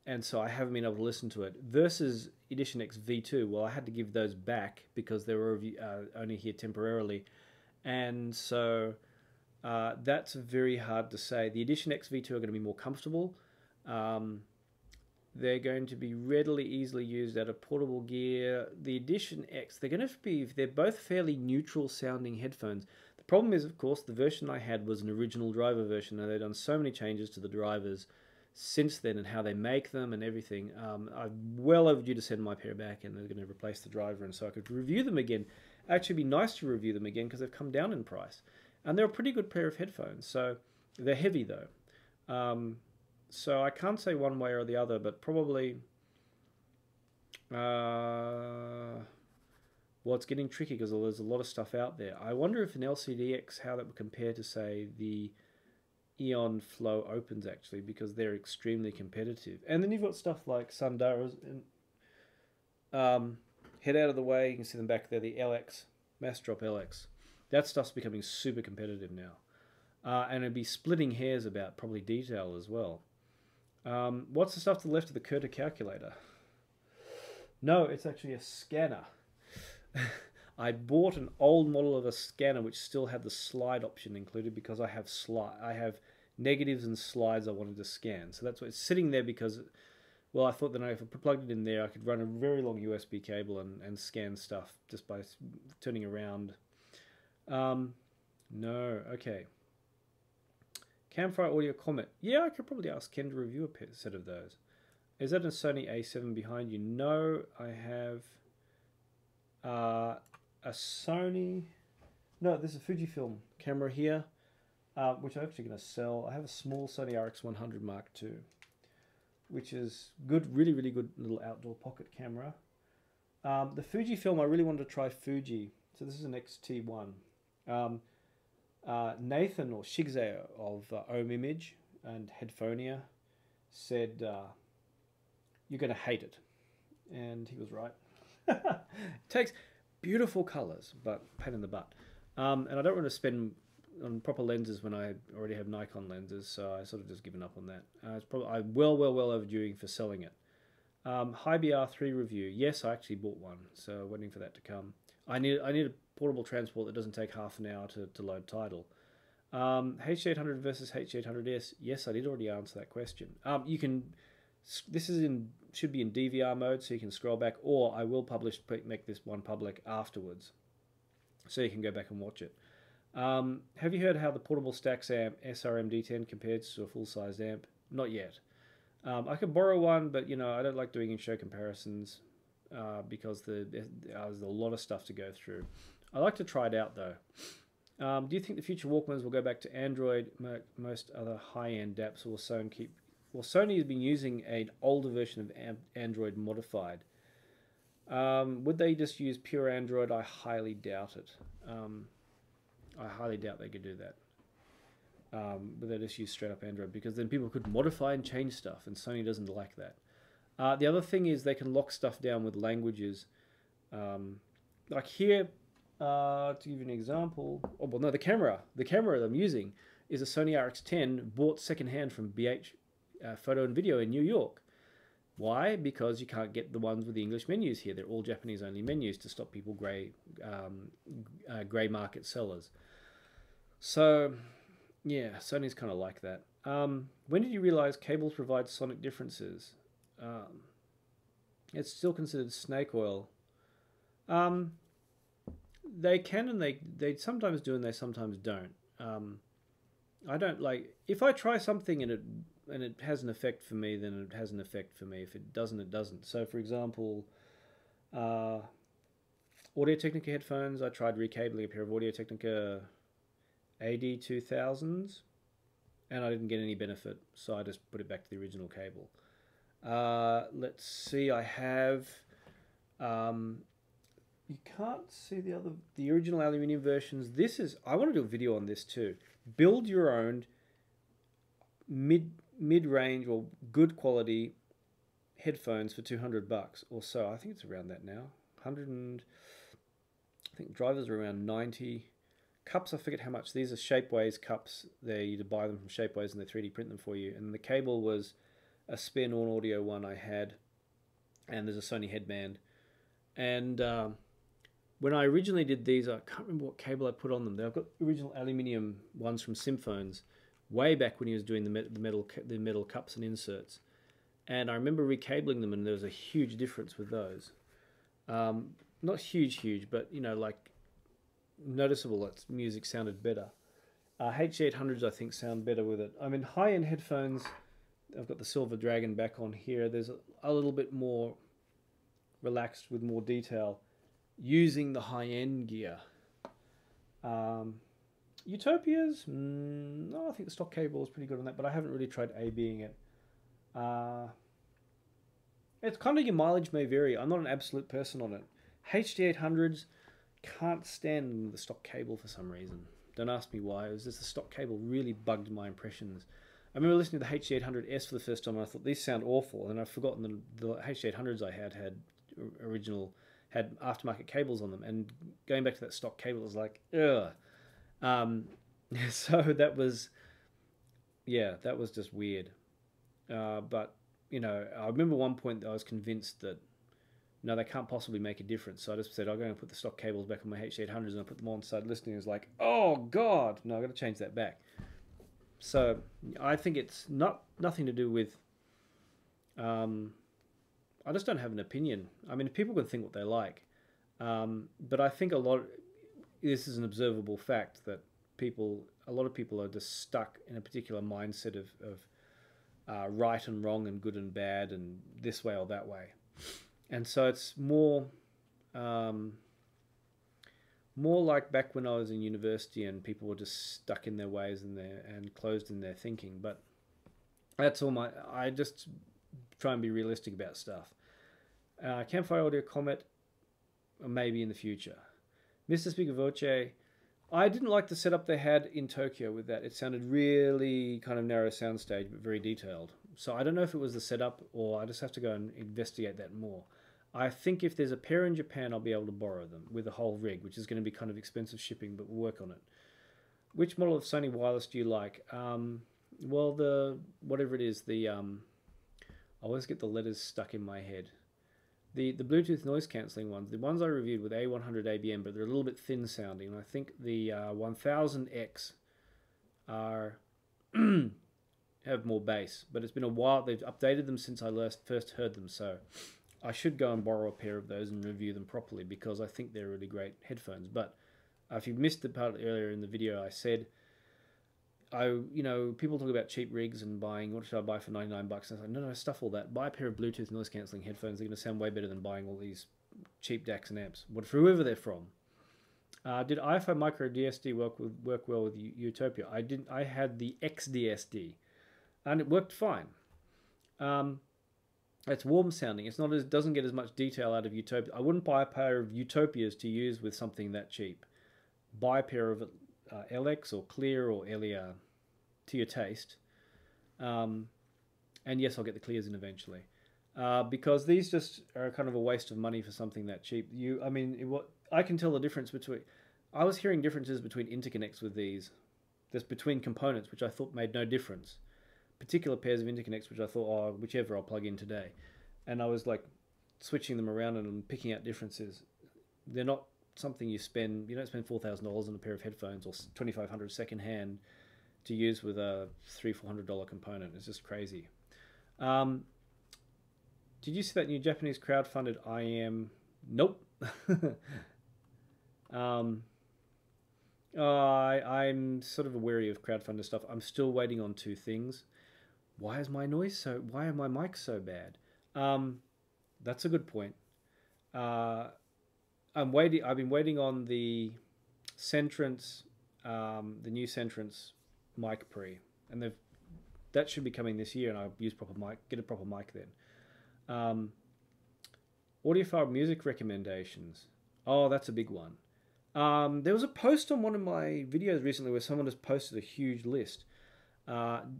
And so I haven't been able to listen to it. Versus Edition X V2, well, I had to give those back because they were only here temporarily. And so that's very hard to say. The Edition X V2 are going to be more comfortable. They're going to be readily, easily used out of portable gear. The Edition X, they're both fairly neutral sounding headphones. The problem is, of course, the version I had was an original driver version, and they've done so many changes to the drivers since then and how they make them and everything. I'm well overdue to send my pair back, and they're going to replace the driver, and so I could review them again. Actually, it'd be nice to review them again because they've come down in price, and they're a pretty good pair of headphones. So they're heavy though, so I can't say one way or the other, but probably. Well, it's getting tricky because there's a lot of stuff out there. I wonder if an LCDX, how that would compare to, say, the Eon Flow Opens, actually, because they're extremely competitive. And then you've got stuff like Sundaras. And, head out of the way, you can see them back there, the LX, Mass Drop LX. That stuff's becoming super competitive now. And it'd be splitting hairs about probably detail as well. What's the stuff to the left of the Curta calculator? No, it's actually a scanner. I bought an old model of a scanner which still had the slide option included because I have negatives and slides I wanted to scan. So that's why it's sitting there because, well, I thought that if I plugged it in there, I could run a very long USB cable and scan stuff just by turning around. No, okay. Campfire Audio comment. Yeah, I could probably ask Ken to review a set of those. Is that a Sony A7 behind you? No, I have a Sony. No, there's a Fujifilm camera here, which I'm actually going to sell. I have a small Sony RX100 Mark II, which is good, really, really good little outdoor pocket camera. The Fujifilm, I really wanted to try Fuji. So this is an XT1. Nathan, or Shigze of Ohm Image and Headphonia, said, you're going to hate it. And he was right. It takes beautiful colors, but pain in the butt. And I don't want to spend on proper lenses when I already have Nikon lenses, so I sort of just given up on that. It's probably I'm well overdue for selling it. High BR3 review. Yes, I actually bought one, so waiting for that to come. I need a portable transport that doesn't take half an hour to load Tidal. H800 versus H800S. Yes, I did already answer that question. You can. This should be in DVR mode, so you can scroll back, or I will make this one public afterwards, so you can go back and watch it. Have you heard how the portable Stax amp SRM-D10 compares to a full-size amp? Not yet. I could borrow one, but I don't like doing in-show comparisons because there's a lot of stuff to go through. I like to try it out though. Do you think the future Walkmans will go back to Android? Most other high-end DAPs will Sony keep? Well, Sony has been using an older version of Android modified. Would they just use pure Android? I highly doubt it. I highly doubt they could do that. But they just use straight up Android because then people could modify and change stuff, and Sony doesn't like that. The other thing is they can lock stuff down with languages. Like here, to give you an example, oh well, no, the camera I'm using is a Sony RX10 bought secondhand from BH Photo and Video in New York. Why? Because you can't get the ones with the English menus here. They're all Japanese only menus to stop people grey market sellers. So yeah, Sony's kind of like that. When did you realize cables provide sonic differences? It's still considered snake oil. They can and they sometimes do and they sometimes don't. I don't like, if I try something and it has an effect for me, then it has an effect for me. If it doesn't, it doesn't. So for example, Audio-Technica headphones, I tried recabling a pair of Audio-Technica AD2000s and I didn't get any benefit, so I just put it back to the original cable. Let's see, I have you can't see the original aluminium versions. I want to do a video on this too. Build your own mid-range or good quality headphones for $200 or so. I think it's around that now. I think drivers are around 90. Cups, I forget how much. These are Shapeways cups. You buy them from Shapeways and they 3D print them for you. And the cable was a spare non-audio one I had, and there's a Sony headband. And when I originally did these, I can't remember what cable I put on them. I've got original aluminium ones from Symphones, way back when he was doing the metal cups and inserts. And I remember recabling them, and there was a huge difference with those. Not huge, but like noticeable that music sounded better. HD800s I think sound better with it. I mean, high-end headphones, I've got the Silver Dragon back on here. There's a little bit more relaxed with more detail using the high-end gear. Utopias, no, I think the stock cable is pretty good on that, but I haven't really tried A/Bing it. It's kind of, your mileage may vary. I'm not an absolute person on it. HD800s, can't stand the stock cable for some reason. Don't ask me why. It was just the stock cable really bugged my impressions. I remember listening to the HD800S for the first time and I thought, these sound awful. And I've forgotten the HD800s I had had aftermarket cables on them. And going back to that stock cable, it was like, ugh. So that was just weird. But, you know, I remember one point that I was convinced that, no, they can't possibly make a difference. So I just said, I'll go and put the stock cables back on my HD800s and I put them on, started listening. It was like, oh, God. No, I've got to change that back. So I think it's nothing to do with... I just don't have an opinion. I mean, people can think what they like. But I think this is an observable fact that a lot of people are just stuck in a particular mindset of right and wrong and good and bad and this way or that way. And so it's more like back when I was in university and people were just stuck in their ways and closed in their thinking. But that's all I just try and be realistic about stuff. Campfire audio comment, maybe in the future. Mr. Speaker Voce, I didn't like the setup they had in Tokyo with that. It sounded really kind of narrow soundstage, but very detailed. So I don't know if it was the setup or I just have to go and investigate that more. I think if there's a pair in Japan, I'll be able to borrow them with a whole rig, which is going to be kind of expensive shipping, but we'll work on it. Which model of Sony wireless do you like? Well, whatever it is, I always get the letters stuck in my head. The Bluetooth noise cancelling ones, the ones I reviewed with A100 ABM, but they're a little bit thin sounding. And I think the 1000X have more bass, but it's been a while. They've updated them since I first heard them, so I should go and borrow a pair of those and review them properly because I think they're really great headphones. But if you missed the part earlier in the video, I said, people talk about cheap rigs and buying, what should I buy for 99 bucks? And I was like, no, stuff all that. Buy a pair of Bluetooth noise cancelling headphones. They're going to sound way better than buying all these cheap DACs and amps, whoever they're from. Did iPhone Micro DSD work well with Utopia? I didn't. I had the XDSD, and it worked fine. It's warm sounding. It doesn't get as much detail out of Utopia. I wouldn't buy a pair of Utopias to use with something that cheap. Buy a pair of LX or Clear or Elia to your taste. And yes, I'll get the Clears in eventually. Because these just are kind of a waste of money for something that cheap. I can tell the difference between... I was hearing differences between interconnects with these. Just between components, which I thought made no difference. Particular pairs of interconnects, which I thought, whichever I'll plug in today. And I was like switching them around and picking out differences. They're not something you don't spend $4,000 on a pair of headphones or $2,500 second hand to use with a $300-400 component. It's just crazy. Did you see that new Japanese crowdfunded IM? Nope. I'm sort of wary of crowdfunded stuff. I'm still waiting on two things. Why are my mics so bad? That's a good point. I've been waiting on the Centrance, the new Centrance mic pre, and that should be coming this year, and I'll get a proper mic then. Audiophile music recommendations. Oh, that's a big one. There was a post on one of my videos recently where someone has posted a huge list.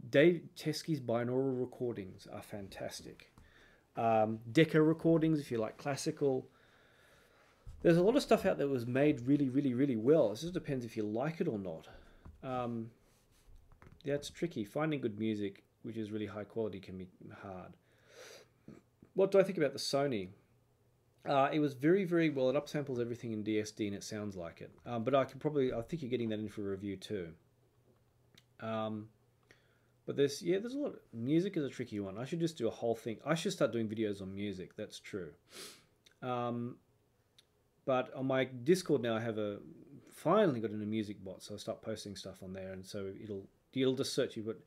Dave Teskey's binaural recordings are fantastic. Decca recordings, if you like classical. There's a lot of stuff out there that was made really, really, really well. It just depends if you like it or not. Yeah, it's tricky. Finding good music, which is really high quality, can be hard. What do I think about the Sony? It was very, very well. It upsamples everything in DSD and it sounds like it. But I think you're getting that in for a review too. But there's a lot. Music is a tricky one. I should just do a whole thing. I should start doing videos on music. That's true. But on my Discord now, I have a finally got into music bot, so I start posting stuff on there, and so it'll just search you, but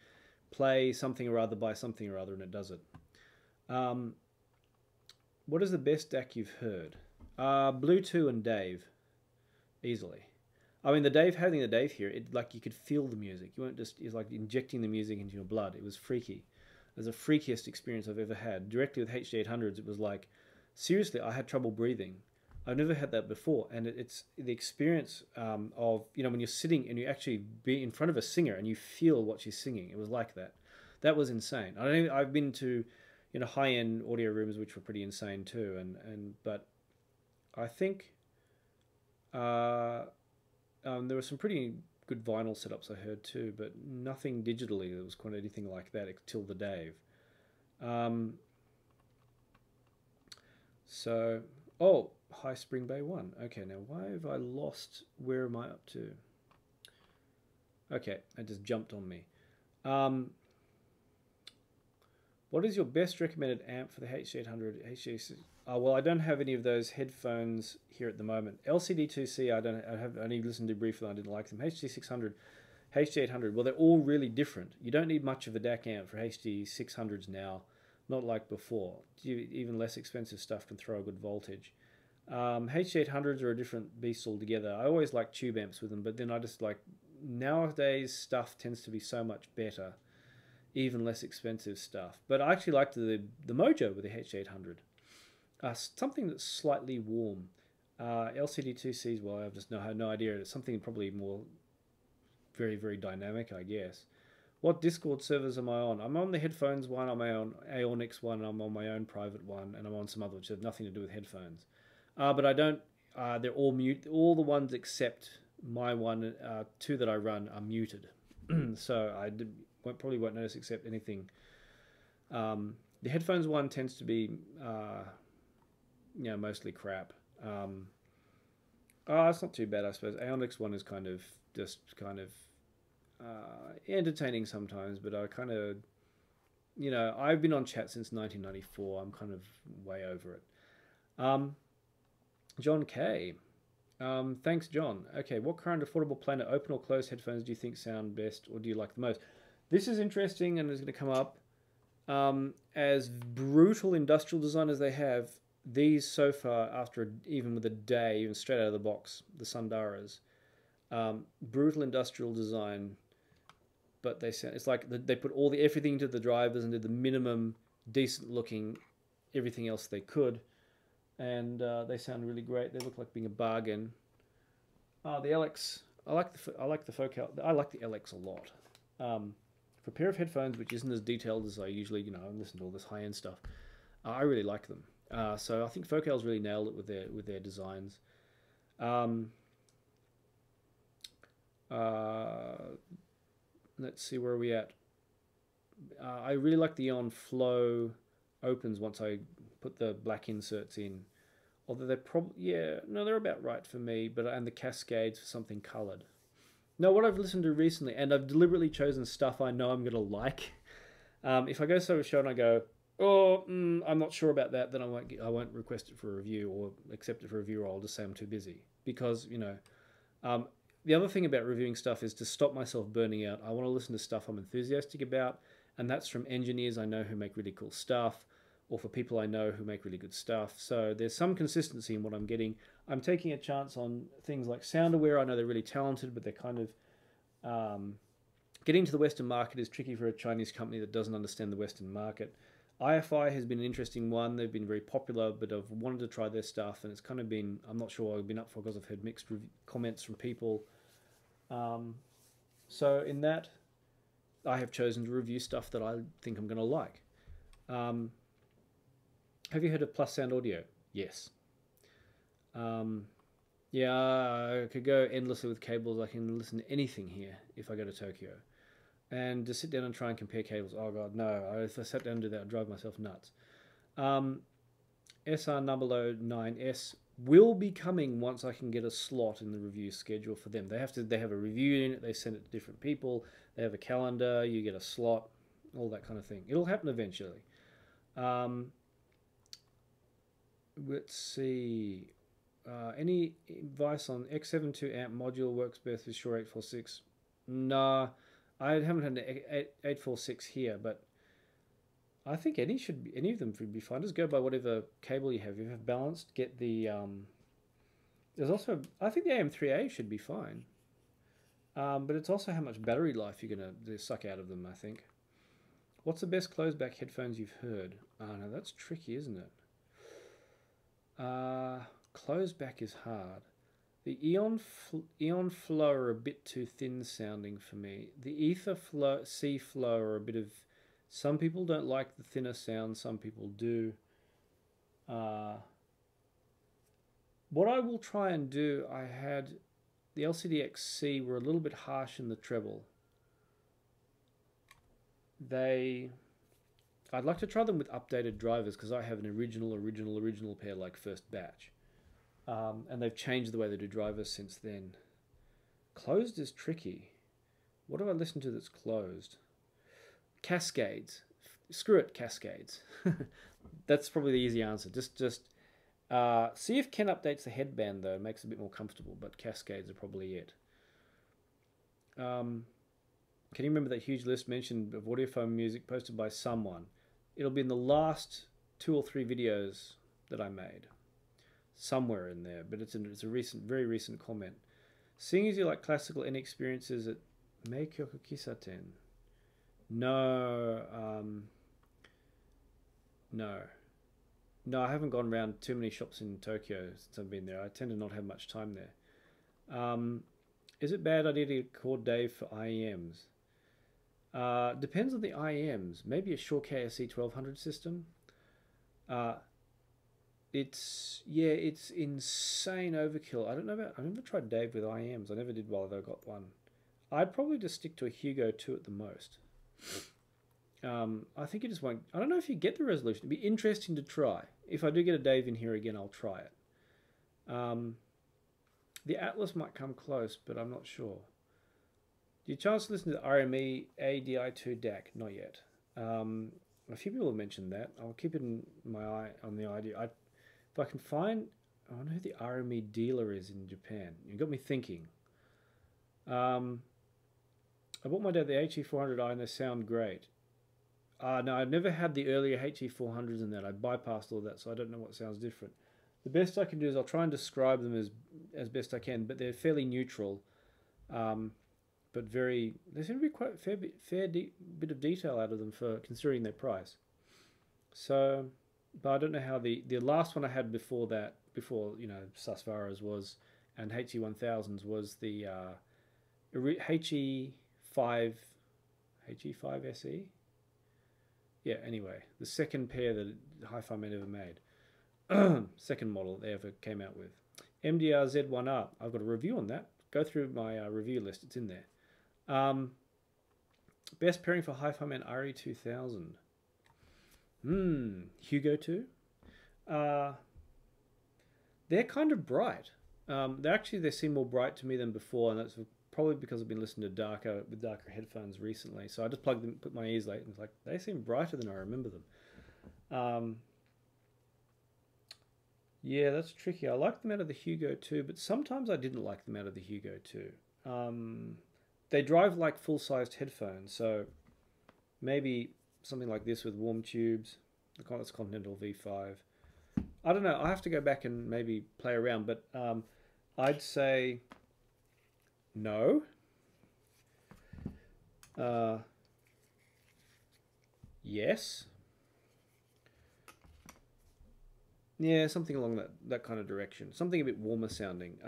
play something or other by something or other, and it does it. What is the best DAC you've heard? Bluetooth and Dave, easily. I mean, having the Dave here, it like you could feel the music. You weren't just, it's like injecting the music into your blood. It was freaky. It was the freakiest experience I've ever had. Directly with HD800s, it was like, seriously, I had trouble breathing. I've never had that before, and it's the experience of, you know, when you're sitting and you actually be in front of a singer and you feel what she's singing. It was like that. That was insane. I've been to, you know, high-end audio rooms which were pretty insane too, but I think there were some pretty good vinyl setups I heard too, but nothing digitally that was quite anything like that till the Dave. High Spring Bay 1. Okay, now why have I lost? Where am I up to? Okay, it just jumped on me. What is your best recommended amp for the HD800? HD6? Well, I don't have any of those headphones here at the moment. LCD2C, I have only listened to briefly. I didn't like them. HD600, HD800. Well, they're all really different. You don't need much of a DAC amp for HD600s now, not like before. Even less expensive stuff can throw a good voltage. HD800s are a different beast altogether. I always like tube amps with them, but then I just like nowadays stuff tends to be so much better, even less expensive stuff. But I actually liked the Mojo with the HD800. Something that's slightly warm. LCD2Cs, well, I've just no idea. It's something probably more very, very dynamic, I guess. What Discord servers am I on? I'm on the headphones one, I'm on Aornix one, I'm on my own private one, and I'm on some other which have nothing to do with headphones. But I don't, they're all mute. All the ones except my one, two that I run are muted. So I probably won't notice except anything. The headphones one tends to be, you know, mostly crap. It's not too bad, I suppose. Aornix one is kind of entertaining sometimes, but I kind of, you know, I've been on chat since 1994. I'm kind of way over it. John K. Thanks, John. Okay, what current affordable planar open or closed headphones do you think sound best, or do you like the most? This is interesting, and is going to come up. As brutal industrial design as they have, these so far, after even with a day, even straight out of the box, the Sundaras, brutal industrial design, but they sound, it's like they put everything into the drivers and did the minimum decent looking everything else they could, and they sound really great. They look like being a bargain. The LX, I like the Focal. I like the LX a lot. For a pair of headphones which isn't as detailed as I usually, you know, listen to all this high-end stuff, I really like them. So I think Focal's really nailed it with their designs. Let's see, where are we at? I really like the On Flow opens once I put the black inserts in. Although they're they're about right for me, and the Cascades for something colored. No, what I've listened to recently, and I've deliberately chosen stuff I know I'm going to like. If I go to a show and I go, I'm not sure about that, then I won't request it for a review or accept it for a review, or I'll just say I'm too busy. Because, you know, the other thing about reviewing stuff is to stop myself burning out. I want to listen to stuff I'm enthusiastic about, and that's from engineers I know who make really cool stuff, or for people I know who make really good stuff. So there's some consistency in what I'm getting. I'm taking a chance on things like SoundAware. I know they're really talented, but they're kind of... getting to the Western market is tricky for a Chinese company that doesn't understand the Western market. IFI has been an interesting one. They've been very popular, but I've wanted to try their stuff, and it's kind of been... I'm not sure I've been up for, because I've heard mixed comments from people. So in that, I have chosen to review stuff that I think I'm going to like. Have you heard of Plus Sound Audio? Yes. Yeah, I could go endlessly with cables. I can listen to anything here if I go to Tokyo. And to sit down and try and compare cables, oh god, no. If I sat down and do that, I'd drive myself nuts. SR009S will be coming once I can get a slot in the review schedule for them. They have a review unit, they send it to different people, they have a calendar, you get a slot, all that kind of thing. It'll happen eventually. Let's see. Any advice on X72 amp module works best with Shure 846? Nah, I haven't had an 846 here, but I think any of them should be fine. Just go by whatever cable you have. If you have balanced, get the there's also, I think the AM3A should be fine. But it's also how much battery life you're gonna suck out of them, I think. What's the best closed back headphones you've heard? No, that's tricky, isn't it? Closed back is hard. The Eon Flow are a bit too thin sounding for me. The Ether Flow, C Flow are a bit of... Some people don't like the thinner sound, some people do. What I will try and do, I had... The LCD-XC were a little bit harsh in the treble. I'd like to try them with updated drivers because I have an original pair like first batch. And they've changed the way they do drivers since then. Closed is tricky. What do I listen to that's closed? Cascades. Screw it, Cascades. That's probably the easy answer. Just see if Ken updates the headband though. It makes it a bit more comfortable, but Cascades are probably it. Can you remember that huge list mentioned of audiophone music posted by someone? It'll be in the last 2 or 3 videos that I made. Somewhere in there, but it's a very recent comment. Seeing as you like classical, any experiences at Meikyoku Kisaten? No, no, I haven't gone around too many shops in Tokyo since I've been there. I tend to not have much time there. Is it a bad idea to call Dave for IEMs? Depends on the IEMs. Maybe a Shure KSE 1200 system. It's insane overkill. I don't know about. I never tried Dave with IEMs. I never did while I got one. I'd probably just stick to a Hugo 2 at the most. I think you just won't. I don't know if you get the resolution. It'd be interesting to try. If I do get a Dave in here again, I'll try it. The Atlas might come close, but I'm not sure. Do you chance to listen to the RME ADI2 DAC? Not yet. A few people have mentioned that. I'll keep it in my eye on the idea. If I can find, I wonder who the RME dealer is in Japan. You got me thinking. I bought my dad the HE400i and they sound great. No, I've never had the earlier HE400s in that. I bypassed all that, so I don't know what sounds different. The best I can do is I'll try and describe them as best I can, but they're fairly neutral. But there seems to be quite a fair bit of detail out of them for considering their price. So, but I don't know how the last one I had before Susvaras was, and HE1000s was the HE5 SE. Yeah. Anyway, the second pair that Hi-Fi Man ever made, second model they ever came out with. MDR Z1R. I've got a review on that. Go through my review list. It's in there. Best pairing for Hi-Fi Man RE2000. Hugo 2. They're kind of bright. They seem more bright to me than before, and that's probably because I've been listening to darker headphones recently. So I just plugged them, put my ears late, and it's like they seem brighter than I remember them. Yeah, that's tricky. I like them out of the Hugo 2, but sometimes I didn't like them out of the Hugo 2. They drive like full-sized headphones, so maybe something like this with warm tubes. That's Continental V5. I don't know. I have to go back and maybe play around, but I'd say no. Yes. Yeah, something along that kind of direction. Something a bit warmer sounding.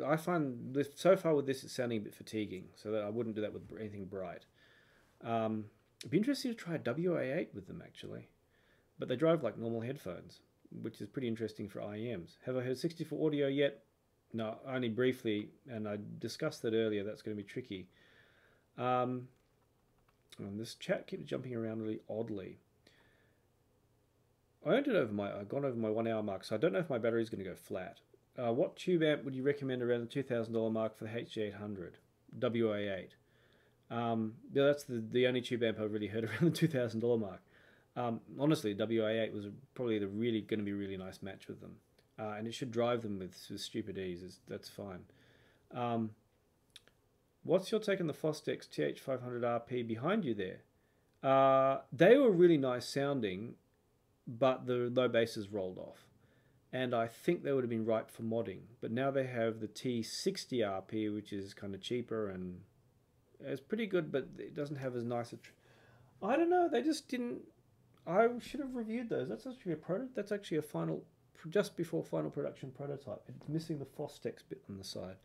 I find this, so far with this, it's sounding a bit fatiguing, so that I wouldn't do that with anything bright. It'd be interesting to try a WA8 with them, actually. But they drive like normal headphones, which is pretty interesting for IEMs. Have I heard 64 audio yet? No, only briefly, and I discussed that earlier. That's going to be tricky. And this chat keeps jumping around really oddly. I've gone over my 1 hour mark, so I don't know if my battery is going to go flat. What tube amp would you recommend around the $2,000 mark for the HG800 WA8? Yeah, that's the only tube amp I've really heard around the $2,000 mark. Honestly, WA8 was probably going to be a really nice match with them. and it should drive them with stupid ease. That's fine. What's your take on the Fostex TH500 RP behind you there? They were really nice sounding, but the low bass is rolled off. And I think they would have been right for modding. But now they have the T60 RP, which is kind of cheaper and it's pretty good, but it doesn't have as nice a... I don't know, they just didn't... I should have reviewed those. That's actually a prototype. That's actually a final, just before final production prototype. It's missing the Fostex bit on the side.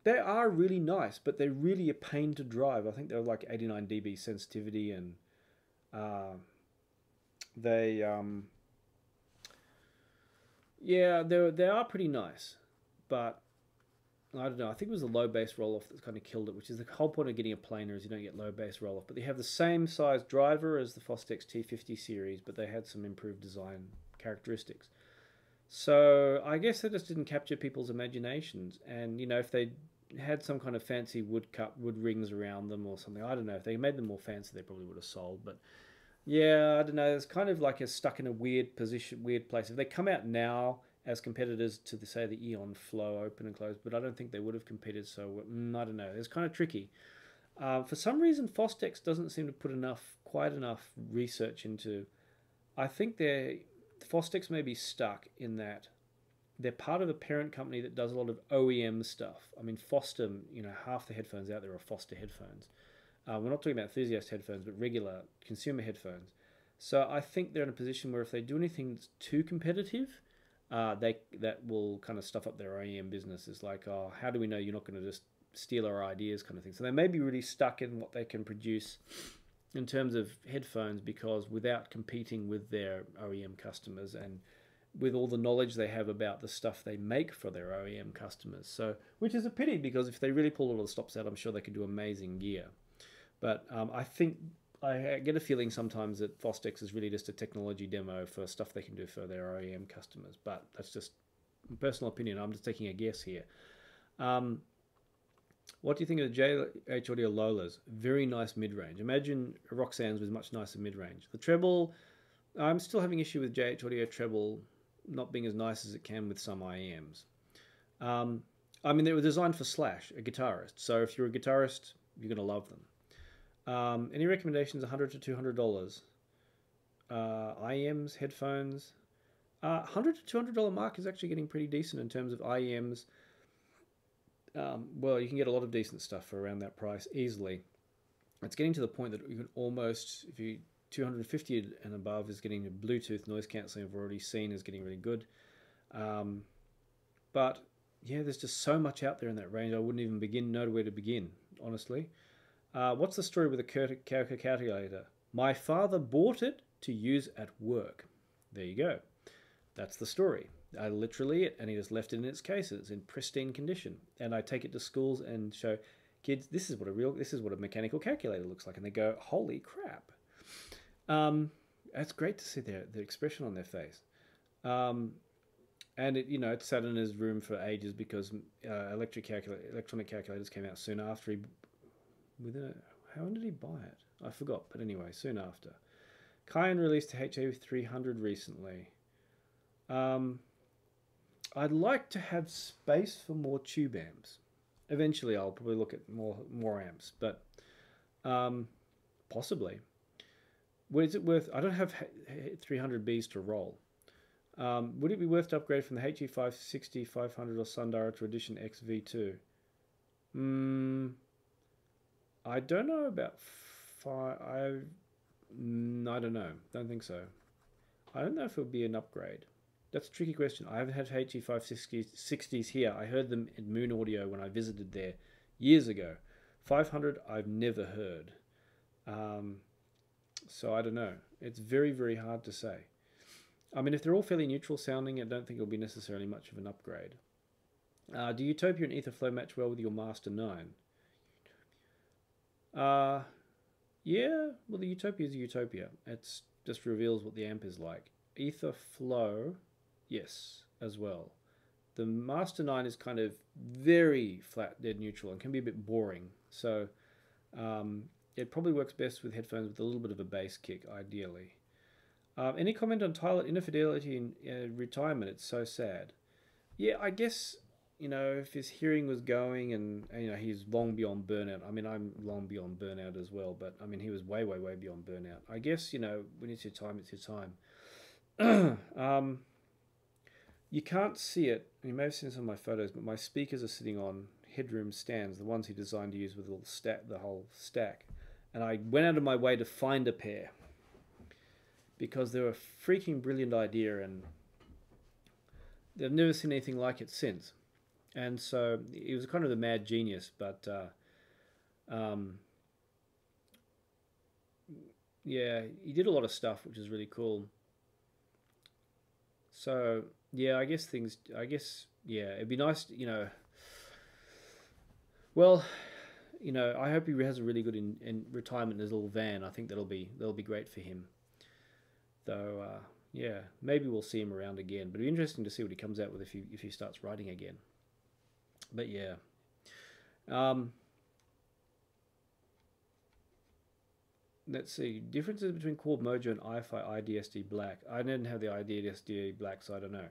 They are really nice, but they're really a pain to drive. I think they're like 89 dB sensitivity, and yeah, they are pretty nice, but I don't know. I think it was the low bass roll-off that kind of killed it, which is the whole point of getting a planer is you don't get low bass roll-off. But they have the same size driver as the Fostex T50 series, but they had some improved design characteristics. So I guess they just didn't capture people's imaginations. And, you know, if they had some kind of fancy wood rings around them or something, I don't know. If they made them more fancy, they probably would have sold. But yeah, I don't know. It's kind of like a stuck in a weird position, weird place. If they come out now as competitors to the, say, the Eon Flow open and close, but I don't think they would have competed. So I don't know. It's kind of tricky. For some reason, Fostex doesn't seem to put quite enough research into. I think Fostex may be stuck in that they're part of a parent company that does a lot of OEM stuff. I mean, Foster, you know, half the headphones out there are Foster headphones. We're not talking about enthusiast headphones, but regular consumer headphones. So I think they're in a position where if they do anything that's too competitive, that will kind of stuff up their OEM business. It's like, oh, how do we know you're not going to just steal our ideas kind of thing. So they may be really stuck in what they can produce in terms of headphones, because without competing with their OEM customers and with all the knowledge they have about the stuff they make for their OEM customers. So, which is a pity, because if they really pull all the stops out, I'm sure they could do amazing gear. But I think I get a feeling sometimes that Fostex is really just a technology demo for stuff they can do for their OEM customers. But that's just a personal opinion. I'm just taking a guess here. What do you think of the JH Audio Lolas? Very nice mid-range. Imagine Roxanne's with much nicer mid-range. The treble, I'm still having issue with JH Audio treble not being as nice as it can with some IEMs. I mean, they were designed for Slash, a guitarist. So if you're a guitarist, you're going to love them. Any recommendations? $100 to $200. IEMs, headphones. $100 to $200 mark is actually getting pretty decent in terms of IEMs. Well, you can get a lot of decent stuff for around that price easily. It's getting to the point that you can almost, if you 250 and above, is getting a Bluetooth noise cancelling. I've already seen is getting really good. But yeah, there's just so much out there in that range. I wouldn't even know where to begin, honestly. What's the story with the calculator? My father bought it to use at work. There you go. That's the story. I literally and he just left it in its cases in pristine condition. And I take it to schools and show kids, this is what a mechanical calculator looks like, and they go, holy crap. It's great to see the expression on their face. And it, it sat in his room for ages because electronic calculators came out soon after how did he buy it? I forgot, but anyway, soon after. Cayenne released a HA300 recently. I'd like to have space for more tube amps. Eventually, I'll probably look at more amps, but possibly. What is it worth? I don't have 300Bs to roll. Would it be worth to upgrade from the HE560, 500 or Sundara to Edition XV2? I don't know about I don't know. Don't think so. I don't know if it would be an upgrade. That's a tricky question. I haven't had HE560s here. I heard them in Moon Audio when I visited there years ago. 500, I've never heard. So I don't know. It's very, very hard to say. I mean, if they're all fairly neutral sounding, I don't think it'll be necessarily much of an upgrade. Do Utopia and Etherflow match well with your Master 9? Yeah, well, the Utopia is a Utopia. It just reveals what the amp is like. Etherflow, yes, as well. The Master 9 is kind of very flat, dead neutral, and can be a bit boring. So it probably works best with headphones with a little bit of a bass kick, ideally. Any comment on Tyler infidelity in retirement? It's so sad. Yeah, I guess, if his hearing was going and he's long beyond burnout. I mean, I'm long beyond burnout as well, but I mean, he was way, way, way beyond burnout. I guess, when it's your time, it's your time. You can't see it. You may have seen some of my photos, but my speakers are sitting on headroom stands, the ones he designed to use with the whole stack. And I went out of my way to find a pair because they were a freaking brilliant idea, and they've never seen anything like it since. And so he was kind of the mad genius, but yeah, he did a lot of stuff, which is really cool. So yeah, yeah, it'd be nice, well, I hope he has a really good in retirement in his little van. I think that'll be great for him. Though, yeah, maybe we'll see him around again. But it'll be interesting to see what he comes out with if he starts writing again. But yeah, let's see differences between Quad Mojo and iFi IDSD Black. I didn't have the IDSD Black, so I don't know.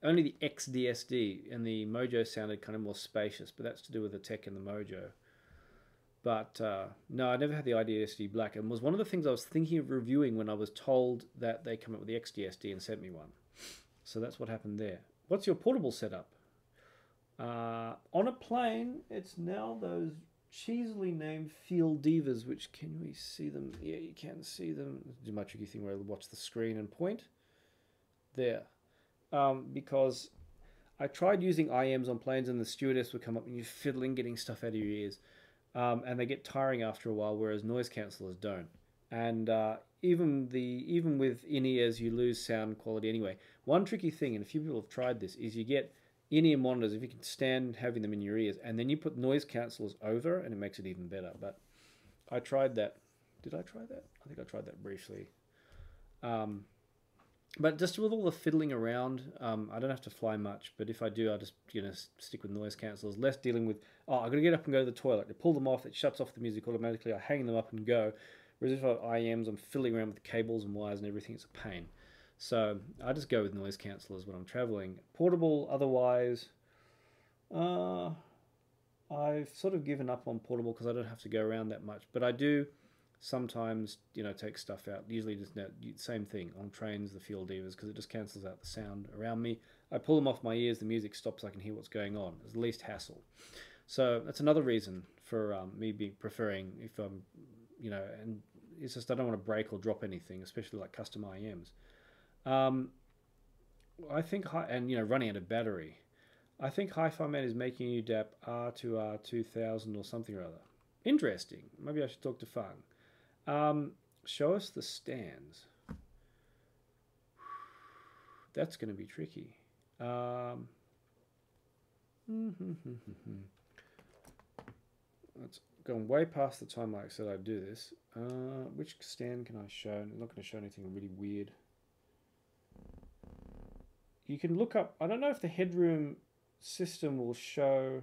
Only the XDSD and the Mojo sounded kind of more spacious, but that's to do with the tech in the Mojo. But no, I never had the IDSD Black, and was one of the things I was thinking of reviewing when I was told that they come up with the XDSD and sent me one. So that's what happened there. What's your portable setup? On a plane, it's now those cheesily named Field Divas, which can we see them? Yeah, you can see them. Do my tricky thing where I watch the screen and point. There. Because I tried using IMs on planes and the stewardess would come up and you're fiddling, getting stuff out of your ears. And they get tiring after a while, whereas noise cancellers don't. And even with in-ears, you lose sound quality anyway. One tricky thing, and a few people have tried this, is you get in-ear monitors, if you can stand having them in your ears, and then you put noise cancellers over, and it makes it even better. But I tried that. Did I try that? I think I tried that briefly. But just with all the fiddling around, I don't have to fly much. But if I do, I'll just stick with noise cancellers. Less dealing with, I've got to get up and go to the toilet. To pull them off, it shuts off the music automatically. I hang them up and go. Whereas if I have IMs, I'm fiddling around with cables and wires and everything. It's a pain. So I just go with noise cancellers when I'm traveling. Portable, otherwise, I've sort of given up on portable because I don't have to go around that much. But I do sometimes, take stuff out. Usually just same thing on trains, the Field Divas, because it just cancels out the sound around me. I pull them off my ears, the music stops, I can hear what's going on. It's the least hassle. So that's another reason for me preferring if I'm, and it's just I don't want to break or drop anything, especially like custom IMs. I think, running out of battery. I think Hi-Fi Man is making you DAP R2R2000 or something or other. Interesting. Maybe I should talk to Fang. Show us the stands. That's going to be tricky. It's gone way past the time I said I'd do this. Which stand can I show? I'm not going to show anything really weird. You can look up, I don't know if the headroom system will show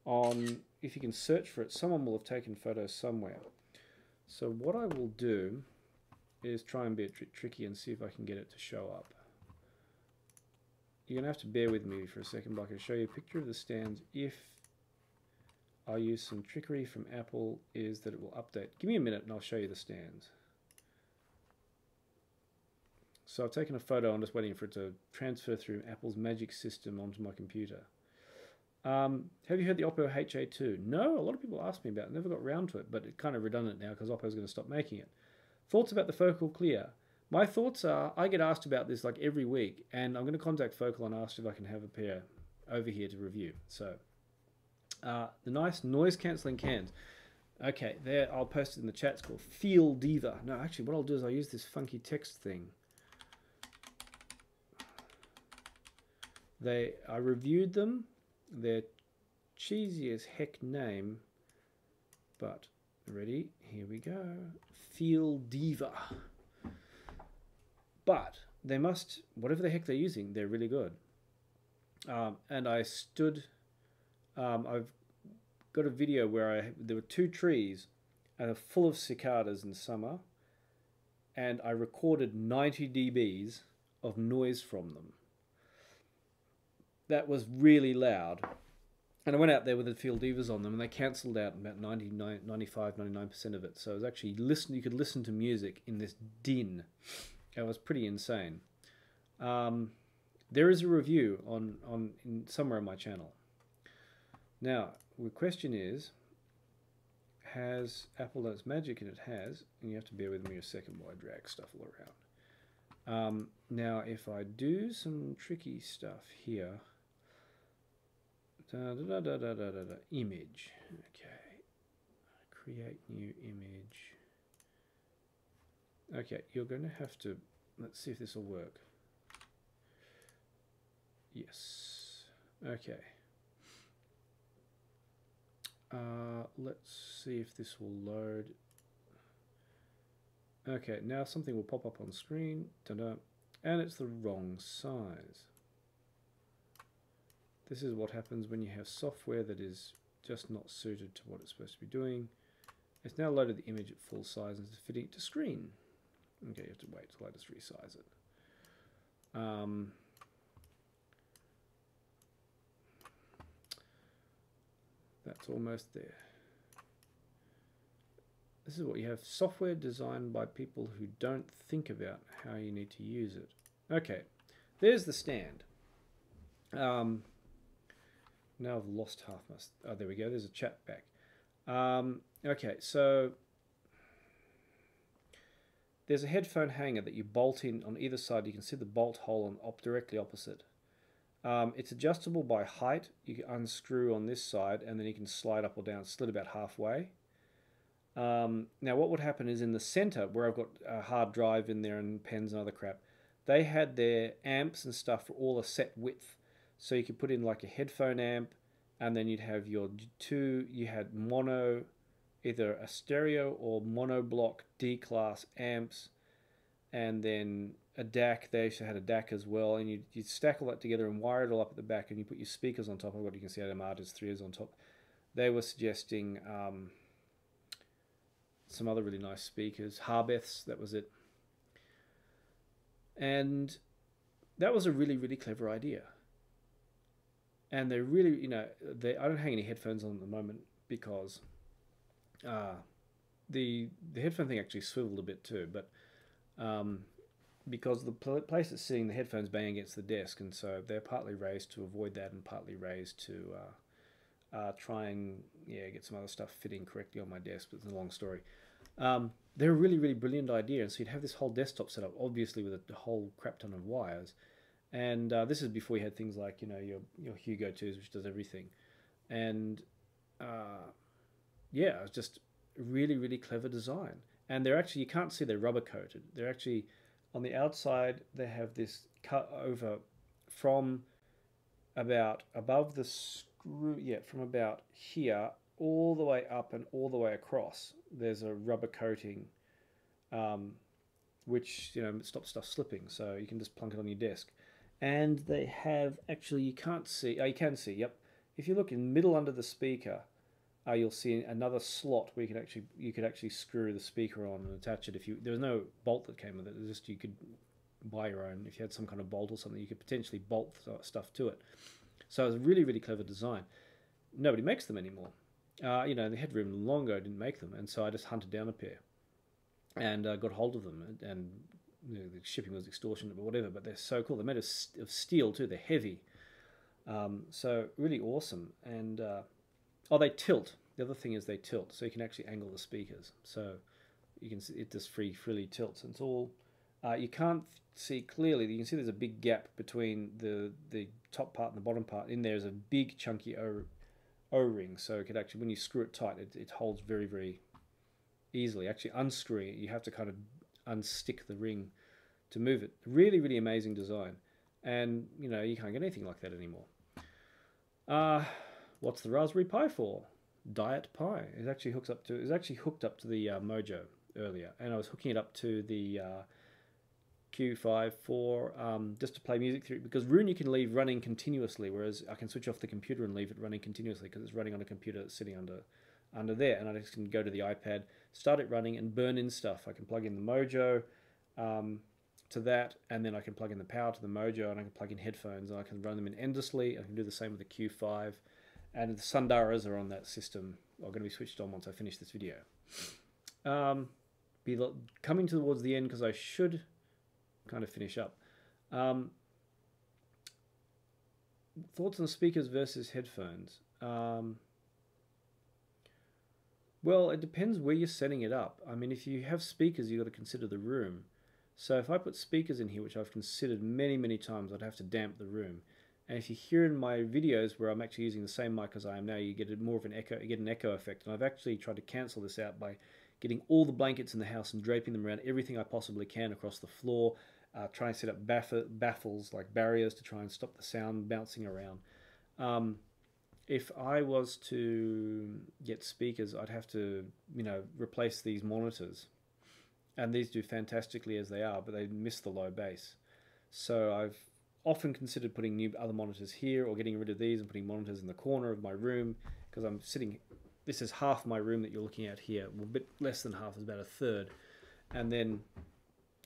on, if you can search for it, someone will have taken photos somewhere. So what I will do is try and be a bit tricky and see if I can get it to show up. You're going to have to bear with me for a second, but I can show you a picture of the stands. If I use some trickery from Apple, is that it will update. Give me a minute and I'll show you the stands. So I've taken a photo, I'm just waiting for it to transfer through Apple's magic system onto my computer. Have you heard the Oppo HA2? No, a lot of people ask me about it. Never got round to it, but it's kind of redundant now because Oppo's going to stop making it. Thoughts about the Focal Clear? My thoughts are, I get asked about this like every week, and I'm going to contact Focal and ask if I can have a pair over here to review. So, the nice noise cancelling cans. Okay, there, I'll post it in the chat. It's called Field Diva. No, actually, what I'll do is I'll use this funky text thing. I reviewed them. They're cheesy as heck name, but ready? Here we go. Field Diva. But they must, whatever the heck they're using, they're really good. And I stood, I've got a video where there were two trees and full of cicadas in summer, and I recorded 90 dBs of noise from them. That was really loud. And I went out there with the field divas on them, and they cancelled out about 99% of it. So it was actually you could listen to music in this din. It was pretty insane. There is a review somewhere on my channel. Now, the question is, has Apple done its magic? And it has. And you have to bear with me a second while I drag stuff all around. Now, if I do some tricky stuff here, image. Okay. Create new image. Okay, you're going to have to, let's see if this will work. Yes. Okay. Let's see if this will load. Okay, now something will pop up on screen. Ta-da. And it's the wrong size. This is what happens when you have software that is just not suited to what it's supposed to be doing. It's now loaded the image at full size and is fitting it to screen. Okay, you have to wait till I just resize it. That's almost there. This is what you have, software designed by people who don't think about how you need to use it. Okay, there's the stand. Now I've lost half my... Oh, there we go. There's a chat back. Okay, so there's a headphone hanger that you bolt in on either side. You can see the bolt hole directly opposite. It's adjustable by height. You can unscrew on this side, and then you can slide up or down. Slid about halfway. Now what would happen is in the center, where I've got a hard drive in there and pens and other crap, they had their amps and stuff for all a set width. So you could put in like a headphone amp, and then you'd have your you had mono, either a stereo or mono block D-class amps, and then a DAC. They actually had a DAC as well, and you'd stack all that together and wire it all up at the back, and you put your speakers on top of what you can see Adam Artist 3 is on top. They were suggesting some other really nice speakers, Harbeths, that was it. And that was a really, really clever idea. And they're really, you know, I don't hang any headphones on at the moment because the headphone thing actually swiveled a bit too, but because the place it's sitting, the headphones bang against the desk, and so they're partly raised to avoid that and partly raised to try and get some other stuff fitting correctly on my desk, but it's a long story. They're a really, really brilliant idea, and so you'd have this whole desktop set up, obviously with a whole crap ton of wires. And this is before you had things like, you know, your Hugo 2s, which does everything. And yeah, it was just really, really clever design. And they're actually, you can't see they're rubber coated. They're actually, on the outside, they have this cut over from about above the screw, from about here all the way up and all the way across. There's a rubber coating, which, you know, stops stuff slipping. So you can just plunk it on your desk. And they have, actually, you can't see, you can see, yep. If you look in the middle under the speaker, you'll see another slot where you could actually screw the speaker on and attach it. There was no bolt that came with it. It was just, you could buy your own. If you had some kind of bolt or something, you could potentially bolt stuff to it. So it was a really, really clever design. Nobody makes them anymore. You know, the Headroom Longo didn't make them, and so I just hunted down a pair and got hold of them, and you know, the shipping was extortionate, but whatever. But they're so cool. They're made of steel too. They're heavy, so really awesome. And they tilt. The other thing is they tilt, so you can actually angle the speakers. So you can see it just freely tilts. And it's all you can't see clearly. You can see there's a big gap between the top part and the bottom part. In there is a big chunky O-ring, so it could actually, when you screw it tight, it holds very, very easily. Actually, unscrewing it, you have to kind of unstick the ring to move it. Really, really amazing design, and you know, you can't get anything like that anymore. What's the Raspberry Pi for? Diet Pi. It actually hooked up to the Mojo earlier, and I was hooking it up to the Q5 for just to play music through, because Roon you can leave running continuously, whereas I can switch off the computer and leave it running continuously because it's running on a computer that's sitting under there, and I just can go to the iPad, start it running, and burn in stuff. I can plug in the Mojo, to that, and then I can plug in the power to the Mojo, and I can plug in headphones, and I can run them in endlessly. I can do the same with the Q5, and the Sundaras are on that system, are going to be switched on once I finish this video. Be coming towards the end because I should kind of finish up. Thoughts on speakers versus headphones? Well, it depends where you're setting it up. I mean, if you have speakers, you've got to consider the room. So if I put speakers in here, which I've considered many, many times, I'd have to damp the room. And if you hear in my videos where I'm actually using the same mic as I am now, you get more of an echo, you get an echo effect. And I've actually tried to cancel this out by getting all the blankets in the house and draping them around everything I possibly can across the floor, trying to set up baffles, like barriers, to try and stop the sound bouncing around. If I was to get speakers, I'd have to, replace these monitors. And these do fantastically as they are, but they miss the low bass. So I've often considered putting other monitors here, or getting rid of these and putting monitors in the corner of my room, because I'm sitting, this is half my room that you're looking at here. Well, a bit less than half, is about a third, and then,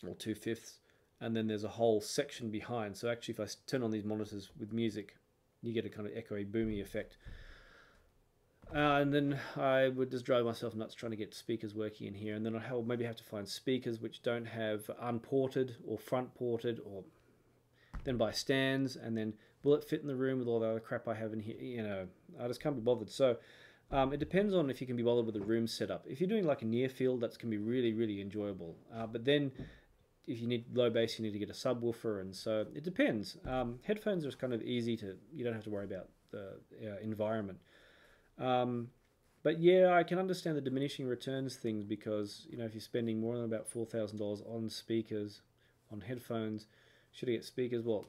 or 2/5, and then there's a whole section behind. So actually, if I turn on these monitors with music, you get a kind of echoey, boomy effect. And then I would just drive myself nuts trying to get speakers working in here. And then I'll maybe have to find speakers which don't have unported or front ported, or then buy stands. And then will it fit in the room with all the other crap I have in here? I just can't be bothered. So it depends on if you can be bothered with the room setup. If you're doing like a near field, that's going to be really, really enjoyable. But then if you need low bass, you need to get a subwoofer. And so it depends. Headphones are kind of easy you don't have to worry about the environment. But yeah, I can understand the diminishing returns things, because if you're spending more than about $4,000 on speakers, on headphones, should I get speakers? Well,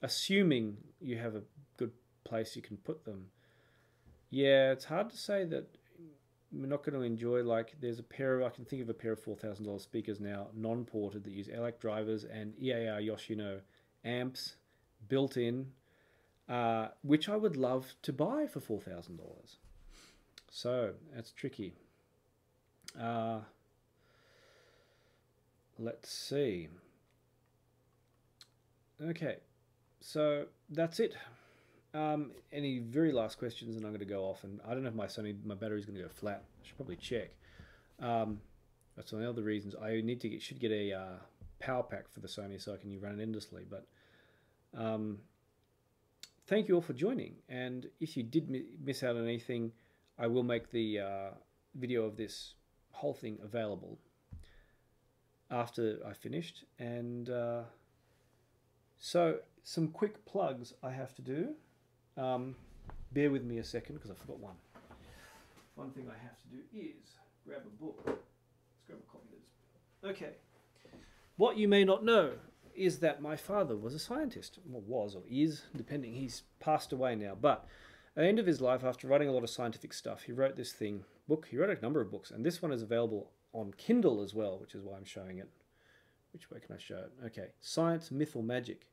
assuming you have a good place you can put them, yeah, it's hard to say that we're not going to enjoy. Like, there's I can think of a pair of $4,000 speakers now, non-ported, that use ELAC drivers and EAR Yoshino amps built in, which I would love to buy for $4,000. So that's tricky. Let's see. Okay, so that's it. Any very last questions, and I'm going to go off. And I don't know if my battery's going to go flat. I should probably check. That's one of the other reasons I should get a power pack for the Sony so I can run it endlessly. But thank you all for joining, and if you did miss out on anything, I will make the video of this whole thing available after I finished. And so some quick plugs I have to do. Bear with me a second, because I forgot one. One thing I have to do is grab a book. Let's grab a copy of this. Okay. What you may not know is that my father was a scientist. Well, was or is, depending. He's passed away now. But at the end of his life, after writing a lot of scientific stuff, he wrote this book. He wrote a number of books, and this one is available on Kindle as well, which is why I'm showing it. Which way can I show it? Okay. Science, Myth or Magic.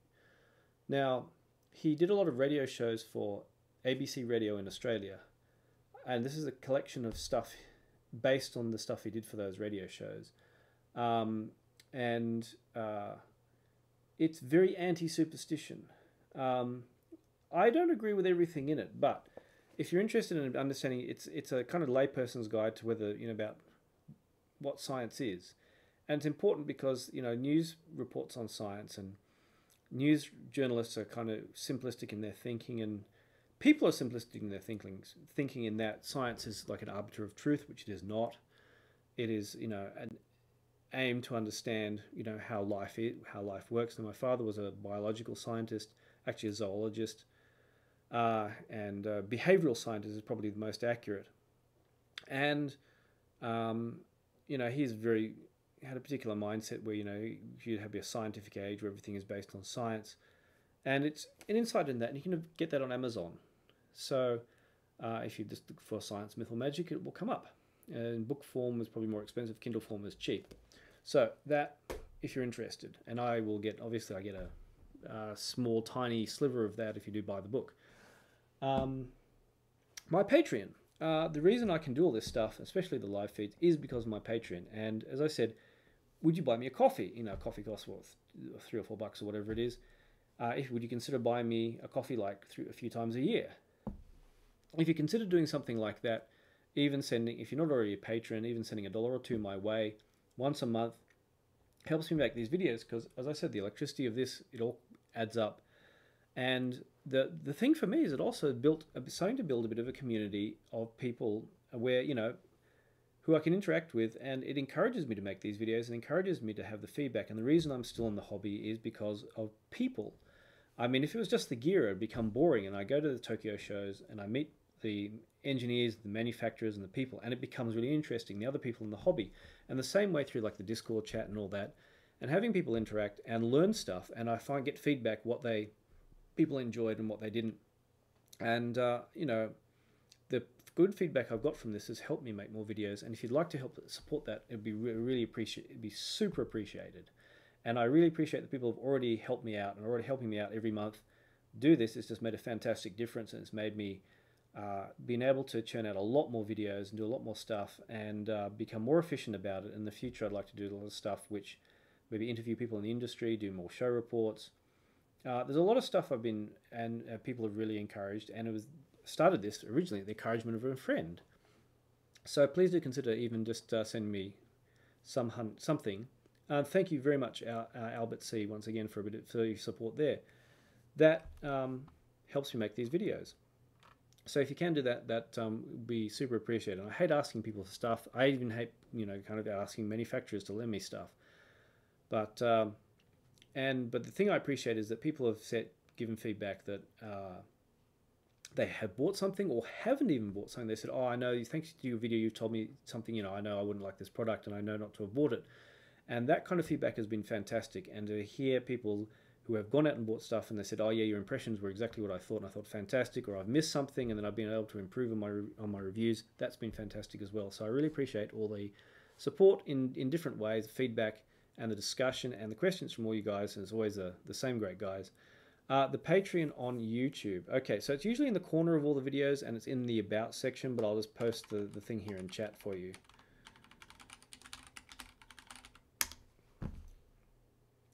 Now, he did a lot of radio shows for ABC Radio in Australia, and this is a collection of stuff based on the stuff he did for those radio shows. It's very anti-superstition. I don't agree with everything in it, but if you're interested in understanding, it's a kind of layperson's guide to whether, about what science is. And it's important because, news reports on science, and news journalists are kind of simplistic in their thinking, and people are simplistic in their thinking in that science is like an arbiter of truth, which it is not. It is, an aim to understand, how life works. Now, my father was a biological scientist, actually a zoologist, and behavioral scientist is probably the most accurate. And, he's had a particular mindset where, you'd have a scientific age where everything is based on science. And it's an insight in that, and you can get that on Amazon. So if you just look for Science, Myth or Magic, it will come up. And book form is probably more expensive. Kindle form is cheap. So that, if you're interested, and I will get, obviously I get a small, tiny sliver of that if you do buy the book. My Patreon. The reason I can do all this stuff, especially the live feeds, is because of my Patreon. And as I said, would you buy me a coffee? You know, coffee costs what, $3 or $4 or whatever it is. Would you consider buying me a coffee like a few times a year? If you consider doing something like that, even sending, if you're not already a patron, even sending $1 or $2 my way once a month helps me make these videos, because as I said, the electricity of this, it all adds up. And the thing for me is it also starting to build a bit of a community of people where, you know, who I can interact with, and it encourages me to make these videos and encourages me to have the feedback. And the reason I'm still in the hobby is because of people. I mean, if it was just the gear, it'd become boring, and I go to the Tokyo shows and I meet the engineers, the manufacturers, and the people, and it becomes really interesting, the other people in the hobby. And the same way through like the Discord chat and all that, and having people interact and learn stuff, and I get feedback what people enjoyed and what they didn't. And you know, the good feedback I've got from this has helped me make more videos, and if you'd like to help support that, it'd be super appreciated. And I really appreciate the people who've already helped me out and are already helping me out every month do this. It's just made a fantastic difference, and it's made me being able to churn out a lot more videos and do a lot more stuff, and become more efficient about it. In the future, I'd like to do a lot of stuff which maybe interview people in the industry, do more show reports. There's a lot of stuff I've been, and people have really encouraged, and it was started this originally at the encouragement of a friend. So please do consider even just sending me something. Thank you very much, Albert C, once again for your support there. That helps me make these videos. So if you can do that, that would be super appreciated. I hate asking people for stuff. I even hate, you know, kind of asking manufacturers to lend me stuff. But the thing I appreciate is that people have given feedback that they have bought something or haven't even bought something. They said, "Oh, I know, thanks to your video, you've told me something. You know, I know I wouldn't like this product, and I know not to have bought it." And that kind of feedback has been fantastic. And to hear people who have gone out and bought stuff and they said, "Oh yeah, your impressions were exactly what I thought, and I thought fantastic," or "I've missed something and then I've been able to improve on my reviews," that's been fantastic as well. So I really appreciate all the support in different ways, the feedback and the discussion and the questions from all you guys. And it's always the same great guys. The Patreon on YouTube. Okay, so it's usually in the corner of all the videos and it's in the About section, but I'll just post the thing here in chat for you.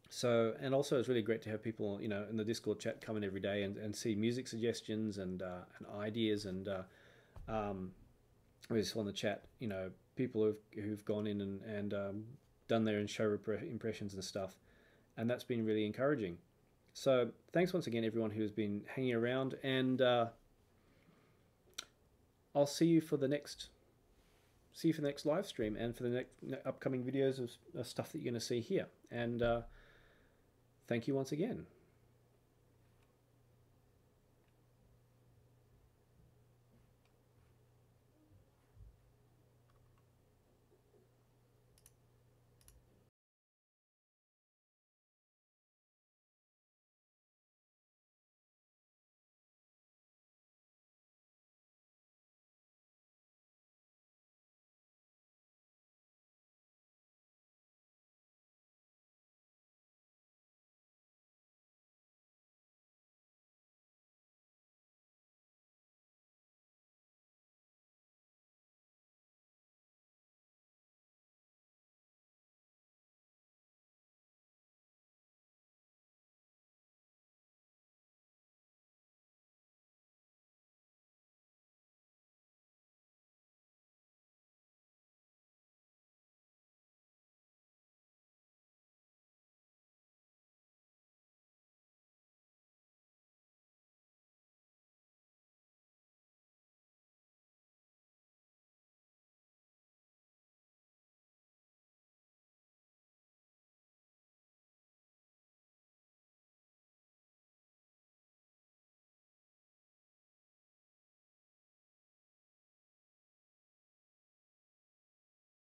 So, and also it's really great to have people, you know, in the Discord chat come in every day and see music suggestions and ideas, and we just on the chat, you know, people who've gone in and done their show impressions and stuff, and that's been really encouraging. So thanks once again everyone who's been hanging around, and I'll see you for the next live stream and for the next upcoming videos of stuff that you're going to see here. And thank you once again.